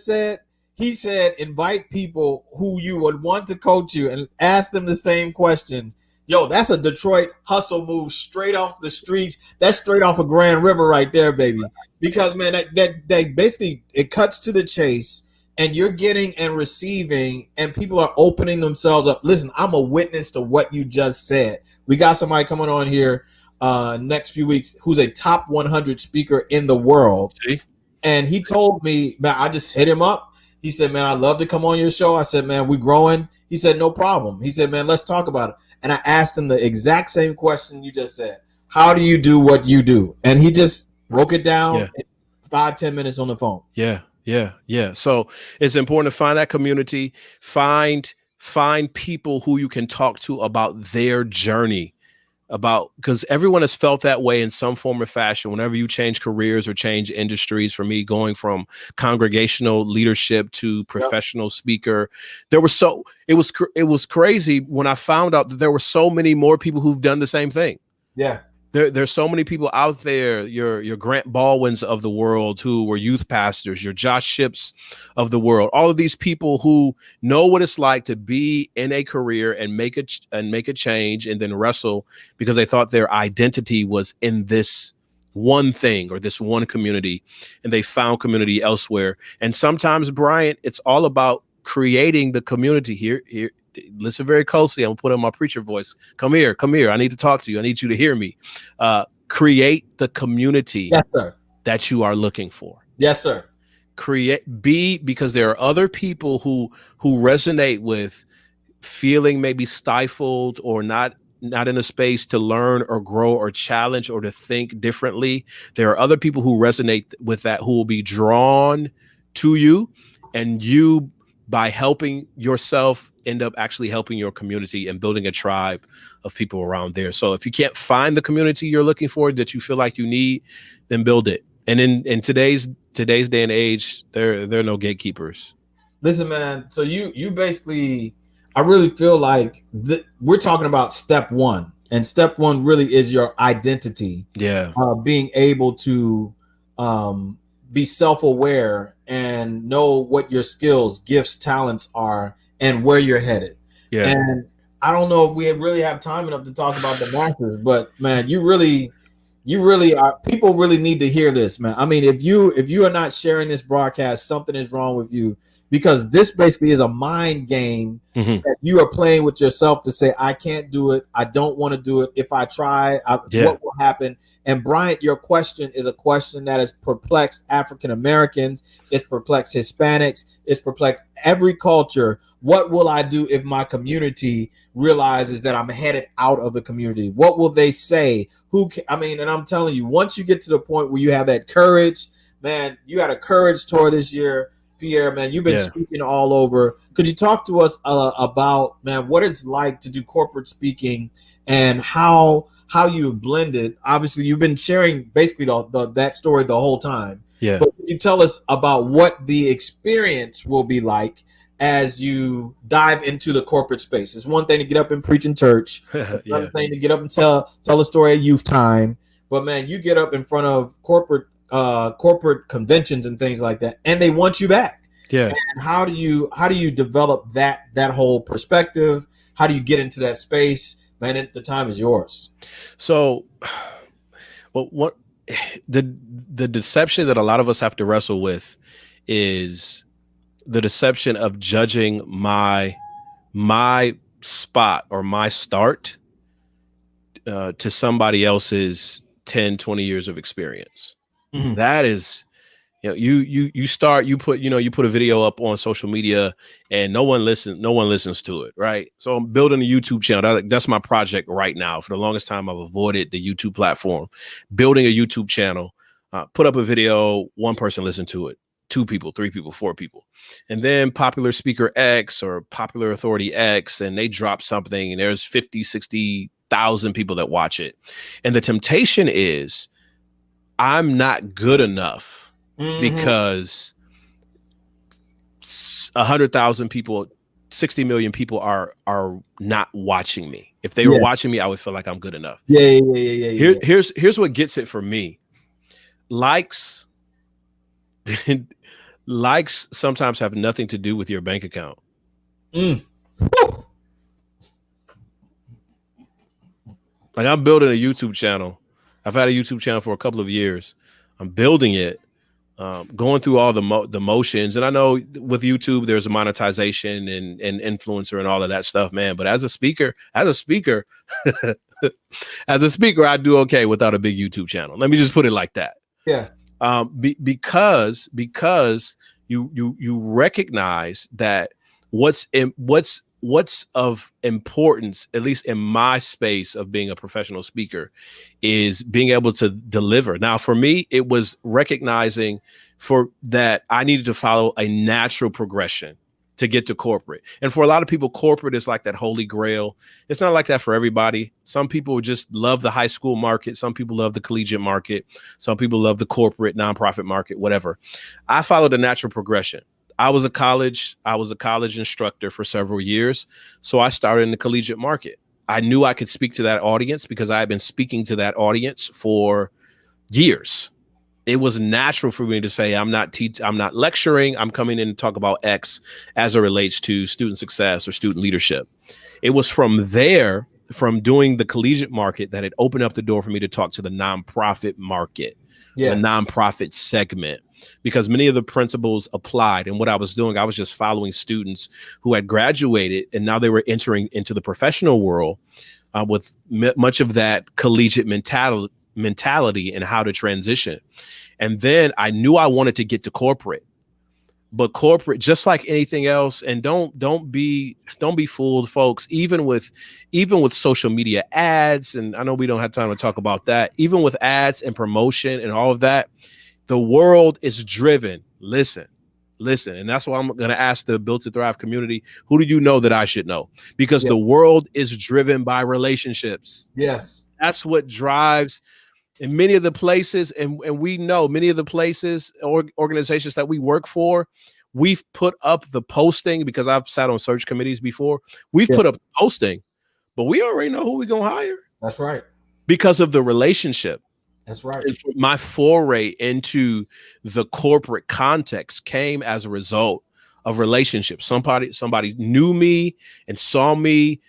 Speaker 1: said? He said, invite people who you would want to coach you and ask them the same questions Yo, that's a Detroit hustle move straight off the streets. That's straight off of Grand River right there, baby. Because man, that basically it cuts to the chase, and you're getting and receiving, and people are opening themselves up. Listen, I'm a witness to what you just said. We got somebody coming on here next few weeks who's a top 100 speaker in the world.
Speaker 2: See?
Speaker 1: And he told me, man, I just hit him up. He said, man, I'd love to come on your show. I said, man, we growing. He said, no problem. He said, man, let's talk about it. And I asked him the exact same question you just said. How do you do what you do? And he just broke it down in 5-10 minutes on the phone.
Speaker 2: Yeah. So it's important to find that community, find people who you can talk to about their journey, because everyone has felt that way in some form or fashion. Whenever you change careers or change industries, for me, going from congregational leadership to professional speaker, it was crazy when I found out that there were so many more people who've done the same thing.
Speaker 1: Yeah.
Speaker 2: There's so many people out there, your Grant Baldwins of the world who were youth pastors, your Josh Ships of the world, all of these people who know what it's like to be in a career and make a change and then wrestle because they thought their identity was in this one thing or this one community, and they found community elsewhere. And sometimes, Bryant, it's all about creating the community. Here, listen very closely. I'm gonna put on my preacher voice. Come here. I need to talk to you. I need you to hear me. Create the community that you are looking for.
Speaker 1: Yes, sir.
Speaker 2: Because there are other people who resonate with feeling maybe stifled or not in a space to learn or grow or challenge or to think differently. There are other people who resonate with that, who will be drawn to you, and you, by helping yourself, end up actually helping your community and building a tribe of people around there. So if you can't find the community you're looking for, that you feel like you need, then build it. And in today's day and age, there are no gatekeepers.
Speaker 1: Listen, man. So you basically, I really feel like we're talking about step one, and step one really is your identity.
Speaker 2: Yeah.
Speaker 1: Being able to be self-aware and know what your skills, gifts, talents are, and where you're headed.
Speaker 2: Yeah.
Speaker 1: And I don't know if we really have time enough to talk about the masses, but man, you really are. People really need to hear this, man. I mean, if you are not sharing this broadcast, something is wrong with you, because this basically is a mind game that you are playing with yourself to say, I can't do it. I don't want to do it. If I try, what will happen? And Bryant, your question is a question that has perplexed African Americans. It's perplexed Hispanics. It's perplexed every culture. What will I do if my community realizes that I'm headed out of the community? What will they say? And I'm telling you, once you get to the point where you have that courage, man, you had a courage tour this year, Pierre, man, you've been speaking all over. Could you talk to us about, man, what it's like to do corporate speaking and how you've blended? Obviously, you've been sharing basically that story the whole time.
Speaker 2: Yeah.
Speaker 1: But could you tell us about what the experience will be like as you dive into the corporate space? It's one thing to get up and preach in church. It's another thing to get up and tell a story at youth time. But man, you get up in front of corporate conventions and things like that, and they want you back.
Speaker 2: Yeah.
Speaker 1: And how do you develop that whole perspective? How do you get into that space? Man, the time is yours.
Speaker 2: So, what the deception that a lot of us have to wrestle with is the deception of judging my spot or my start to somebody else's 10, 20 years of experience. Mm-hmm. That is, you start, you put a video up on social media and no one listens to it. Right. So I'm building a YouTube channel. That's my project right now. For the longest time, I've avoided the YouTube platform, building a YouTube channel, put up a video, one person listened to it, 2 people, 3 people, 4 people. And then popular speaker X or popular authority X, and they drop something and there's 50, 60,000 people that watch it. And the temptation is I'm not good enough because 100,000 people, 60 million people are not watching me. If they were watching me, I would feel like I'm good enough.
Speaker 1: Yeah.
Speaker 2: Here's what gets it for me. Likes sometimes have nothing to do with your bank account. Like I'm building a YouTube channel. I've had a YouTube channel for a couple of years. I'm building it, going through all the motions. And I know with YouTube, there's a monetization and influencer and all of that stuff, man. But as a speaker, as a speaker, I do okay without a big YouTube channel. Let me just put it like that.
Speaker 1: Yeah.
Speaker 2: Because you recognize that what's of importance, at least in my space of being a professional speaker, is being able to deliver. Now, for me, it was recognizing for that I needed to follow a natural progression to get to corporate. And for a lot of people, corporate is like that holy grail. It's not like that for everybody. Some people just love the high school market. Some people love the collegiate market. Some people love the corporate nonprofit market, whatever. I followed a natural progression. I was a college instructor for several years. So I started in the collegiate market. I knew I could speak to that audience because I had been speaking to that audience for years. It was natural for me to say, I'm not lecturing. I'm coming in to talk about X as it relates to student success or student leadership. It was from there, from doing the collegiate market, that it opened up the door for me to talk to the nonprofit market, the nonprofit segment, because many of the principles applied. And what I was doing, I was just following students who had graduated and now they were entering into the professional world with much of that collegiate mentality and how to transition. And then I knew I wanted to get to corporate, but corporate, just like anything else, and don't be fooled, folks, even with social media ads, and I know we don't have time to talk about that, even with ads and promotion and all of that, the world is driven. Listen, and that's why I'm going to ask the Built to Thrive community, who do you know that I should know? Because the world is driven by relationships.
Speaker 1: Yes.
Speaker 2: That's what drives in many of the places. And we know many of the places or organizations that we work for, we've put up the posting, because I've sat on search committees before. We've put up the posting, but we already know who we're going to hire.
Speaker 1: That's right.
Speaker 2: Because of the relationship.
Speaker 1: That's right.
Speaker 2: And my foray into the corporate context came as a result of relationships. Somebody knew me and saw me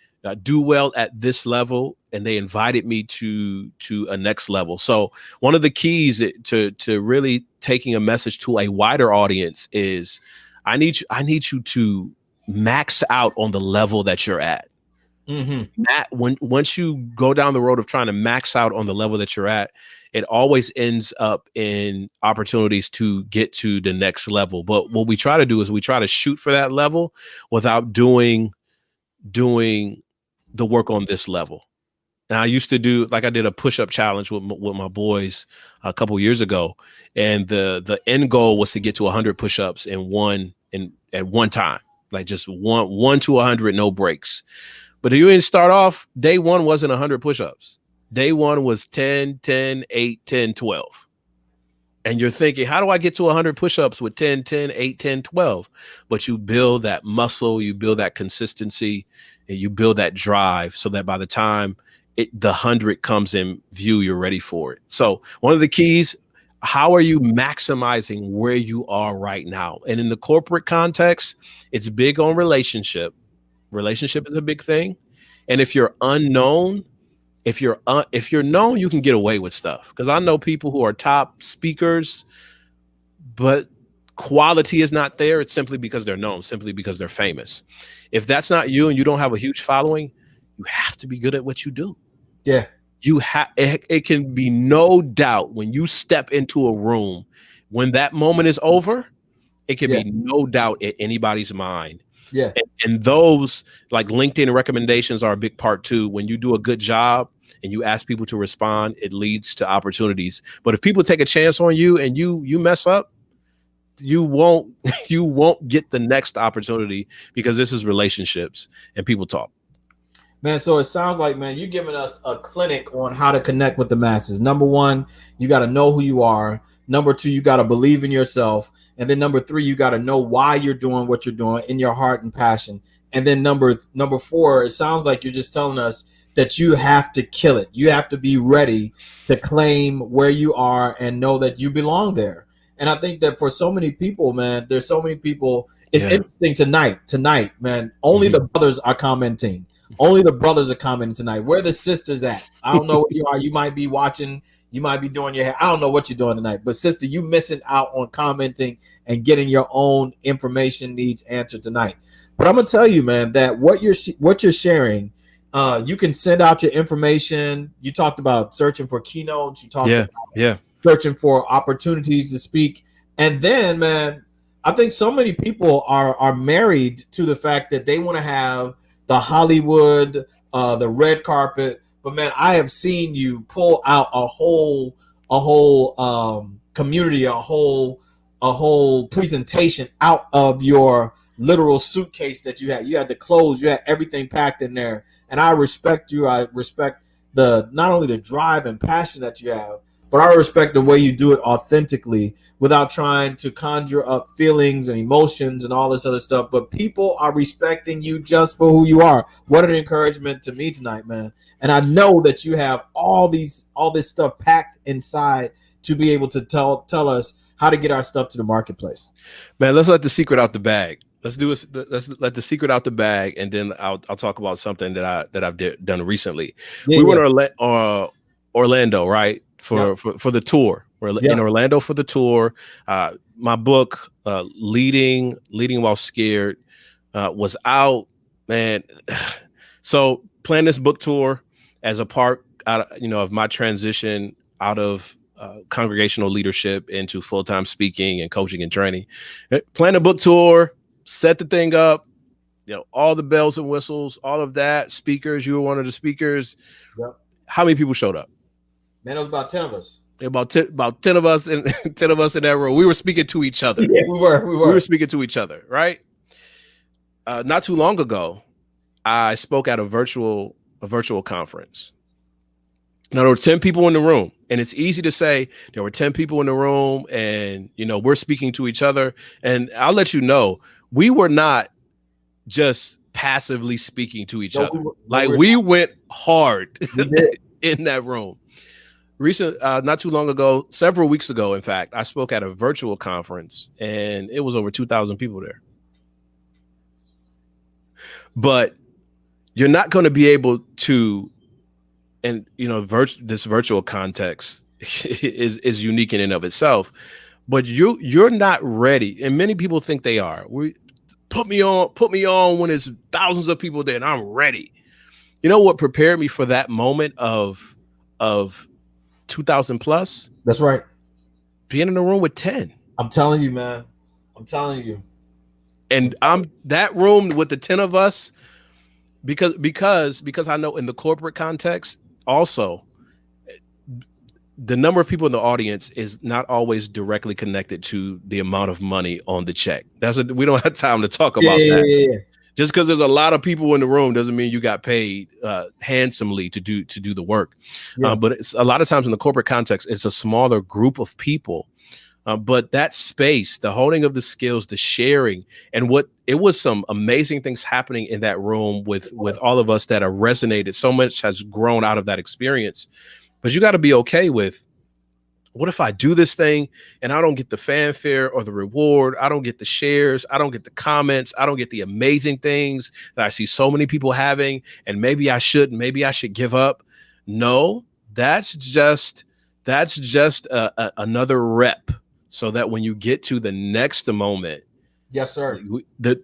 Speaker 2: do well at this level, and they invited me to a next level. So one of the keys to really taking a message to a wider audience is I need you to max out on the level that you're at. Mm-hmm. Once you go down the road of trying to max out on the level that you're at, it always ends up in opportunities to get to the next level. But what we try to do is we try to shoot for that level without doing the work on this level. And I used to do, like, I did a push-up challenge with my boys a couple years ago, and the end goal was to get to 100 push-ups at one time, like just one to 100, no breaks. But if you didn't start off, day one wasn't 100 push-ups. Day one was 10, 10, 8, 10, 12. And you're thinking, how do I get to 100 push-ups with 10, 10, 8, 10, 12? But you build that muscle, you build that consistency, and you build that drive so that by the time the 100 comes in view, you're ready for it. So one of the keys, how are you maximizing where you are right now? And in the corporate context, it's big on relationship. Relationship is a big thing. And if you're unknown, if you're known, you can get away with stuff. Because I know people who are top speakers, but quality is not there. It's simply because they're known, simply because they're famous. If that's not you and you don't have a huge following, you have to be good at what you do.
Speaker 1: Yeah.
Speaker 2: It can be no doubt when you step into a room, when that moment is over, it can be no doubt in anybody's mind.
Speaker 1: Yeah.
Speaker 2: And those, like, LinkedIn recommendations are a big part too. When you do a good job and you ask people to respond, it leads to opportunities. But if people take a chance on you and you mess up, you won't get the next opportunity, because this is relationships and people talk.
Speaker 1: Man, so it sounds like, man, you're giving us a clinic on how to connect with the masses. Number one, you got to know who you are. Number two, you got to believe in yourself. And then number three, you got to know why you're doing what you're doing in your heart and passion. And then number four, it sounds like you're just telling us that you have to kill it. You have to be ready to claim where you are and know that you belong there. And I think that for so many people, man, there's so many people. It's interesting tonight, man. Only the brothers are commenting. Only the brothers are commenting tonight. Where the sisters at? I don't know where you are. You might be watching. You might be doing your hair. I don't know what you're doing tonight. But sister, you missing out on commenting and getting your own information needs answered tonight. But I'm gonna tell you, man, that what you're sharing, you can send out your information. You talked about searching for keynotes. You talked about searching for opportunities to speak. And then, man, I think so many people are married to the fact that they want to have the Hollywood, the red carpet. But man, I have seen you pull out a whole community, a whole presentation out of your literal suitcase that you had. You had the clothes, you had everything packed in there. And I respect you. I respect not only the drive and passion that you have, but I respect the way you do it authentically without trying to conjure up feelings and emotions and all this other stuff. But people are respecting you just for who you are. What an encouragement to me tonight, man. And I know that you have all this stuff packed inside to be able to tell us how to get our stuff to the marketplace.
Speaker 2: Man, let's let the secret out the bag. Let's let the secret out the bag, and then I'll talk about something that I've done recently. We went to Orlando, right? For the tour. We're in Orlando for the tour. My book, Leading While Scared, was out, man. So plan this book tour as a part of my transition out of congregational leadership into full-time speaking and coaching and training. Plan a book tour, set the thing up, all the bells and whistles, all of that. Speakers, you were one of the speakers.
Speaker 1: Yep.
Speaker 2: How many people showed up?
Speaker 1: Man, it was about 10 of us.
Speaker 2: About 10 of us and 10 of us in that room. We were speaking to each other.
Speaker 1: Yeah, we were
Speaker 2: speaking to each other, right? Not too long ago, I spoke at a virtual conference. Now, there were 10 people in the room, and it's easy to say there were 10 people in the room and, we're speaking to each other. And I'll let you know, we were not just passively speaking to each other. We went hard in that room. Not too long ago, several weeks ago, in fact, I spoke at a virtual conference, and it was over 2,000 people there. But you're not going to be able to, and this virtual context is unique in and of itself. But you're not ready, and many people think they are. Put me on when there's thousands of people there, and I'm ready. You know what prepared me for that moment of 2,000 plus?
Speaker 1: That's right.
Speaker 2: Being in a room with 10.
Speaker 1: I'm telling you, man. I'm telling you.
Speaker 2: And I'm that room with the 10 of us because I know in the corporate context also the number of people in the audience is not always directly connected to the amount of money on the check. We don't have time to talk about that.
Speaker 1: Yeah.
Speaker 2: Just because there's a lot of people in the room doesn't mean you got paid handsomely to do the work. Yeah. But it's a lot of times in the corporate context, it's a smaller group of people. But that space, the holding of the skills, the sharing, and it was some amazing things happening in that room with all of us that are resonated. So much has grown out of that experience. But you got to be okay with, what if I do this thing and I don't get the fanfare or the reward? I don't get the shares. I don't get the comments. I don't get the amazing things that I see so many people having. And maybe I should give up. No, that's just another rep, so that when you get to the next moment,
Speaker 1: yes, sir,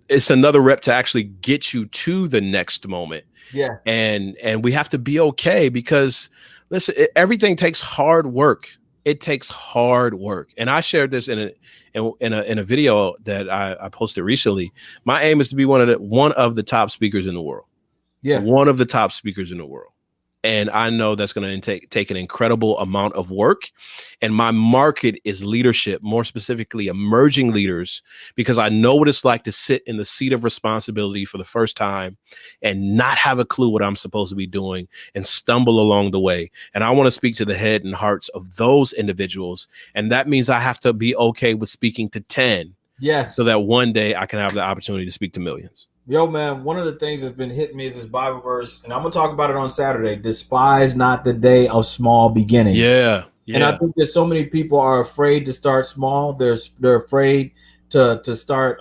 Speaker 2: it's another rep to actually get you to the next moment.
Speaker 1: Yeah. And
Speaker 2: we have to be okay, because listen, everything takes hard work. It takes hard work. And I shared this in a video that I posted recently. My aim is to be one of the top speakers in the world. Yeah. One of the top speakers in the world. And I know that's going to take an incredible amount of work. And my market is leadership, more specifically emerging leaders, because I know what it's like to sit in the seat of responsibility for the first time and not have a clue what I'm supposed to be doing and stumble along the way. And I want to speak to the head and hearts of those individuals. And that means I have to be okay with speaking to 10.
Speaker 1: Yes.
Speaker 2: So that one day I can have the opportunity to speak to millions.
Speaker 1: Yo, man, one of the things that's been hitting me is this Bible verse, and I'm going to talk about it on Saturday. Despise not the day of small beginnings.
Speaker 2: Yeah.
Speaker 1: And I think that so many people are afraid to start small. They're afraid to start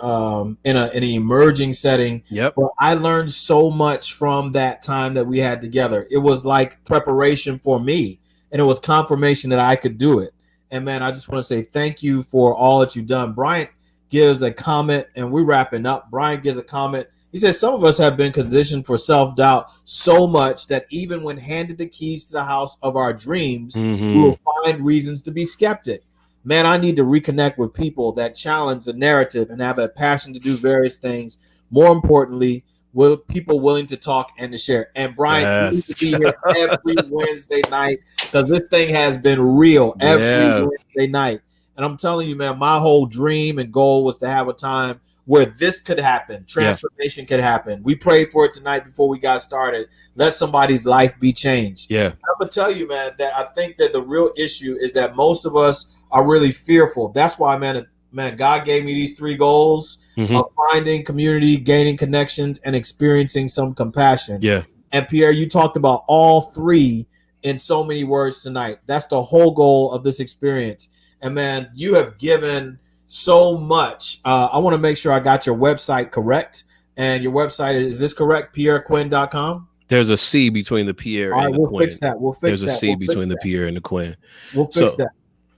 Speaker 1: in an emerging setting.
Speaker 2: Yep.
Speaker 1: But I learned so much from that time that we had together. It was like preparation for me, and it was confirmation that I could do it. And man, I just want to say thank you for all that you've done. Bryant gives a comment, and we're wrapping up. Bryant gives a comment. He says, some of us have been conditioned for self-doubt so much that even when handed the keys to the house of our dreams, we will find reasons to be skeptic. Man, I need to reconnect with people that challenge the narrative and have a passion to do various things. More importantly, will people willing to talk and to share. And Brian, you need to be here every Wednesday night because this thing has been real every Wednesday night. And I'm telling you, man, my whole dream and goal was to have a time where this could happen. Transformation could happen. We prayed for it tonight before we got started. Let somebody's life be changed.
Speaker 2: Yeah.
Speaker 1: I'm going to tell you, man, that I think that the real issue is that most of us are really fearful. That's why, man, God gave me these 3 goals of finding community, gaining connections, and experiencing some compassion.
Speaker 2: Yeah.
Speaker 1: And Pierre, you talked about all 3 in so many words tonight. That's the whole goal of this experience. And man, you have given so much. I want to make sure I got your website correct. And your website is this correct? PierreQuinn.com?
Speaker 2: There's a C between the Pierre and the
Speaker 1: we'll
Speaker 2: Quinn.
Speaker 1: Fix that. We'll fix
Speaker 2: There's
Speaker 1: that.
Speaker 2: a C between the Pierre and the Quinn.
Speaker 1: We'll fix that.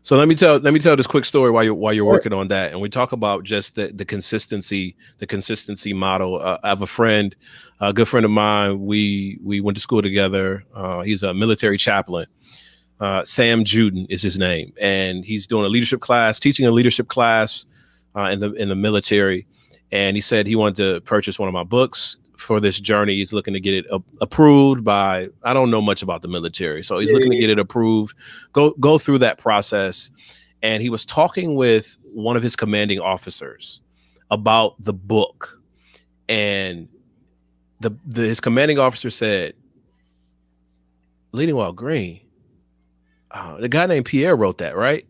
Speaker 2: So let me tell this quick story while you're working on that, and we talk about just the consistency model. I have a friend, a good friend of mine. We went to school together. He's a military chaplain. Sam Juden is his name, and he's doing a leadership class, teaching a leadership class in the military. And he said he wanted to purchase one of my books for this journey. He's looking to get it approved by, I don't know much about the military, so he's looking to get it approved, go through that process. And he was talking with one of his commanding officers about the book, and his commanding officer said, "Leading While Green, the guy named Pierre wrote that, right?"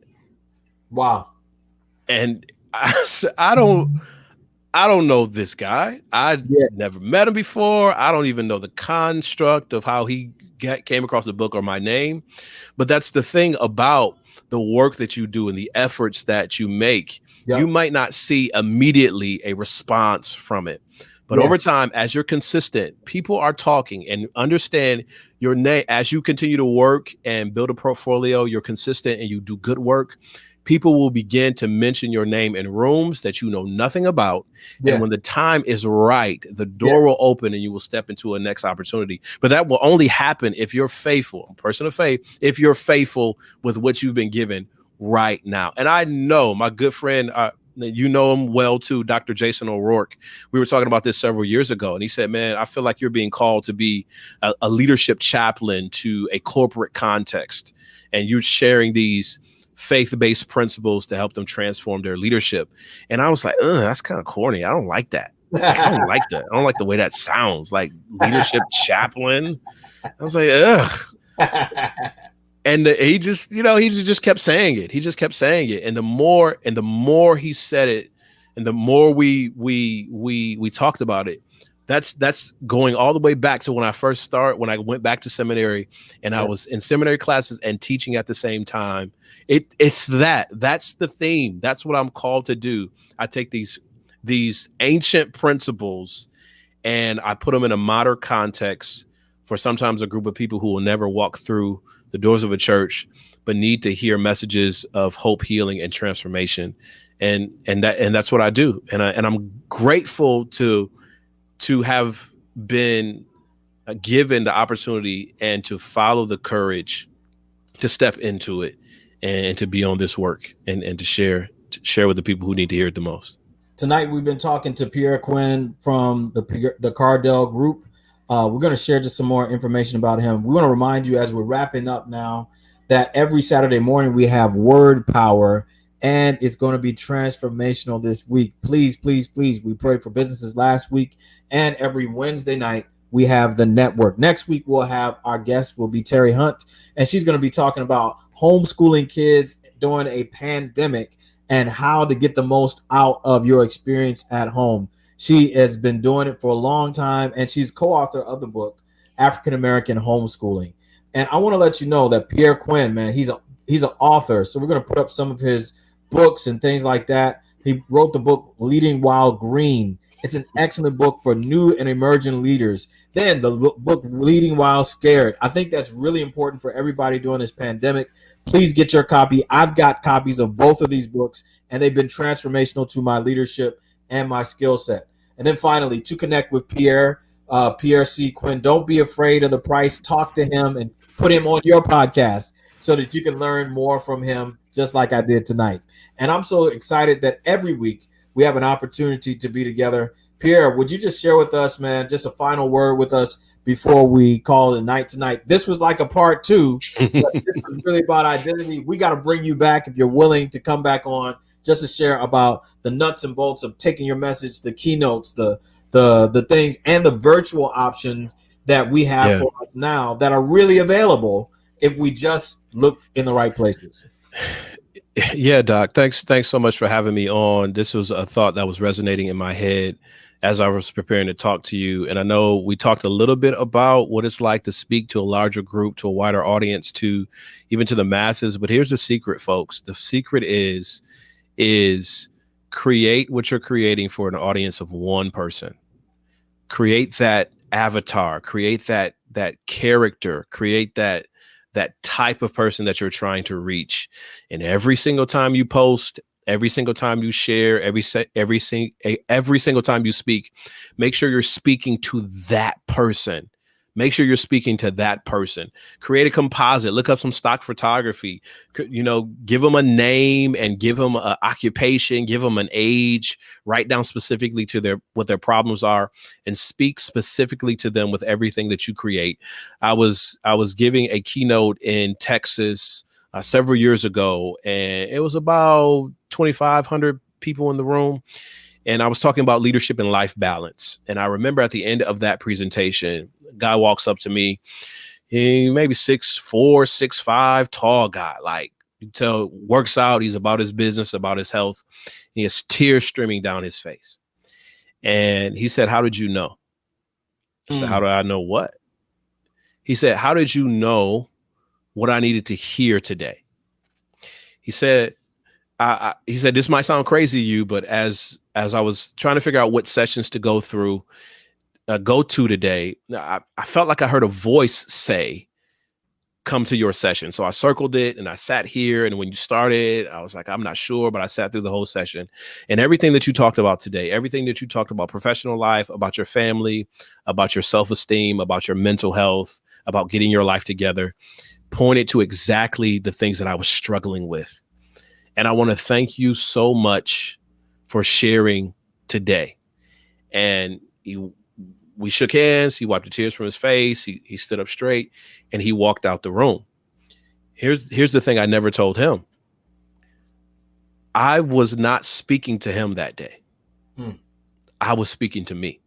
Speaker 1: Wow.
Speaker 2: And I don't know this guy. I never met him before. I don't even know the construct of how he came across the book or my name. But that's the thing about the work that you do and the efforts that you make. Yep. You might not see immediately a response from it. But over time, as you're consistent, people are talking and understand your name. As you continue to work and build a portfolio, you're consistent and you do good work. People will begin to mention your name in rooms that you know nothing about. Yeah. And when the time is right, the door will open and you will step into a next opportunity. But that will only happen if you're faithful, a person of faith, if you're faithful with what you've been given right now. And I know my good friend, you know him well too, Dr. Jason O'Rourke. We were talking about this several years ago, and he said, "Man, I feel like you're being called to be a leadership chaplain to a corporate context, and you're sharing these faith-based principles to help them transform their leadership." And I was like, that's kind of corny. I don't like that. I don't like that. I don't like the way that sounds, like leadership chaplain. I was like, ugh. And he just kept saying it. He just kept saying it. And the more he said it, and the more we talked about it, that's going all the way back to when I went back to seminary, and I was in seminary classes and teaching at the same time. That's the theme. That's what I'm called to do. I take these ancient principles and I put them in a modern context for sometimes a group of people who will never walk through the doors of a church, but need to hear messages of hope, healing, and transformation. And that's what I do. And I'm grateful to have been given the opportunity and to follow the courage to step into it and to be on this work and to share with the people who need to hear it the most.
Speaker 1: Tonight, we've been talking to Pierre Quinn from the Cardell Group. We're going to share just some more information about him. We want to remind you as we're wrapping up now that every Saturday morning we have Word Power, and it's going to be transformational this week. Please, please, please. We prayed for businesses last week, and every Wednesday night we have the network. Next week we'll have our guest will be Terry Hunt, and she's going to be talking about homeschooling kids during a pandemic and how to get the most out of your experience at home. She has been doing it for a long time, and she's co-author of the book, African American Homeschooling. And I want to let you know that Pierre Quinn, man, he's an author. So we're going to put up some of his books and things like that. He wrote the book Leading While Green. It's an excellent book for new and emerging leaders. Then the book Leading While Scared. I think that's really important for everybody during this pandemic. Please get your copy. I've got copies of both of these books, and they've been transformational to my leadership and my skill set. And then finally, to connect with Pierre, Pierre C. Quinn, don't be afraid of the price. Talk to him and put him on your podcast so that you can learn more from him, just like I did tonight. And I'm so excited that every week we have an opportunity to be together. Pierre, would you just share with us, man, just a final word with us before we call it a night tonight? This was like a part two, but this was really about identity. We got to bring you back if you're willing to come back on just to share about the nuts and bolts of taking your message, the keynotes, the things, and the virtual options that we have for us now that are really available if we just look in the right places.
Speaker 2: Yeah, Doc. Thanks so much for having me on. This was a thought that was resonating in my head as I was preparing to talk to you. And I know we talked a little bit about what it's like to speak to a larger group, to a wider audience, to even to the masses. But here's the secret, folks. The secret is create what you're creating for an audience of one person. Create that avatar, create that character, create that type of person that you're trying to reach. And every single time you post, every single time you share, every single time you speak, make sure you're speaking to that person. Make sure you're speaking to that person. Create a composite. Look up some stock photography. Give them a name and give them an occupation. Give them an age. Write down specifically to what their problems are, and speak specifically to them with everything that you create. I was giving a keynote in Texas several years ago, and it was about 2,500 people in the room. And I was talking about leadership and life balance. And I remember at the end of that presentation, a guy walks up to me. He maybe 6'4", 6'5", tall guy. Like, you can tell, works out. He's about his business, about his health. He has tears streaming down his face. And he said, "How did you know?" I said, "How do I know what?" He said, "How did you know what I needed to hear today?" He said, "This might sound crazy to you, but as I was trying to figure out what sessions to go to today, I felt like I heard a voice say, 'Come to your session.' So I circled it and I sat here. And when you started, I was like, I'm not sure, but I sat through the whole session. And everything that you talked about today, everything that you talked about professional life, about your family, about your self-esteem, about your mental health, about getting your life together, pointed to exactly the things that I was struggling with. And I want to thank you so much for sharing today." And we shook hands. He wiped the tears from his face. He stood up straight and he walked out the room. Here's the thing I never told him. I was not speaking to him that day. I was speaking to me.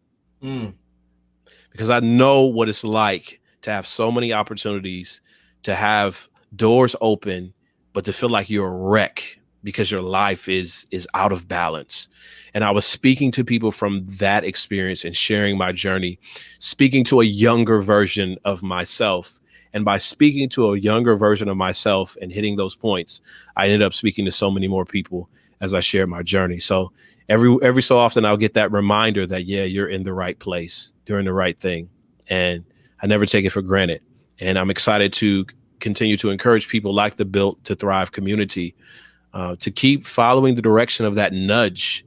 Speaker 2: Because I know what it's like to have so many opportunities, to have doors open, but to feel like you're a wreck because your life is out of balance. And I was speaking to people from that experience and sharing my journey, speaking to a younger version of myself. And by speaking to a younger version of myself and hitting those points, I ended up speaking to so many more people as I shared my journey. So every so often I'll get that reminder that, yeah, you're in the right place, doing the right thing. And I never take it for granted. And I'm excited to continue to encourage people like the Built to Thrive community to keep following the direction of that nudge.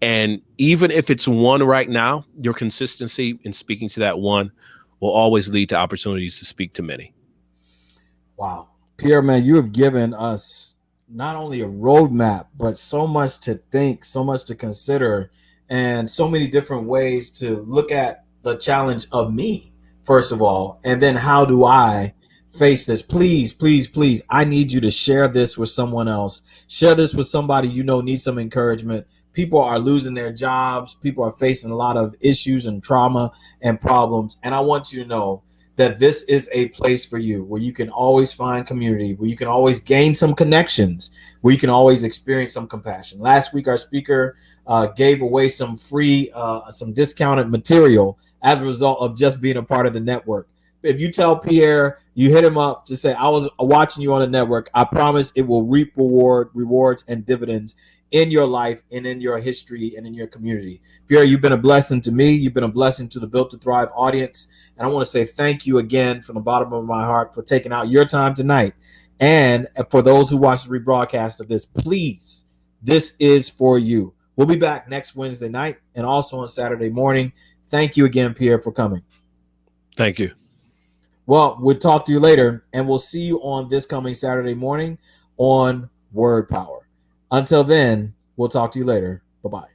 Speaker 2: And even if it's one right now, your consistency in speaking to that one will always lead to opportunities to speak to many.
Speaker 1: Wow. Pierre, man, you have given us not only a roadmap, but so much to think, so much to consider, and so many different ways to look at the challenge of me, first of all, and then how do I face this? Please, please, please, I need you to share this with someone else. Share this with somebody you know needs some encouragement. People are losing their jobs. People are facing a lot of issues and trauma and problems. And I want you to know that this is a place for you where you can always find community, where you can always gain some connections, where you can always experience some compassion. Last week, our speaker gave away some free, some discounted material as a result of just being a part of the network. If you tell Pierre, you hit him up, just say, I was watching you on the network. I promise it will reap rewards and dividends in your life and in your history and in your community. Pierre, you've been a blessing to me. You've been a blessing to the Built to Thrive audience. And I want to say thank you again from the bottom of my heart for taking out your time tonight. And for those who watch the rebroadcast of this, please, this is for you. We'll be back next Wednesday night and also on Saturday morning. Thank you again, Pierre, for coming.
Speaker 2: Thank you.
Speaker 1: Well, we'll talk to you later, and we'll see you on this coming Saturday morning on Word Power. Until then, we'll talk to you later. Bye-bye.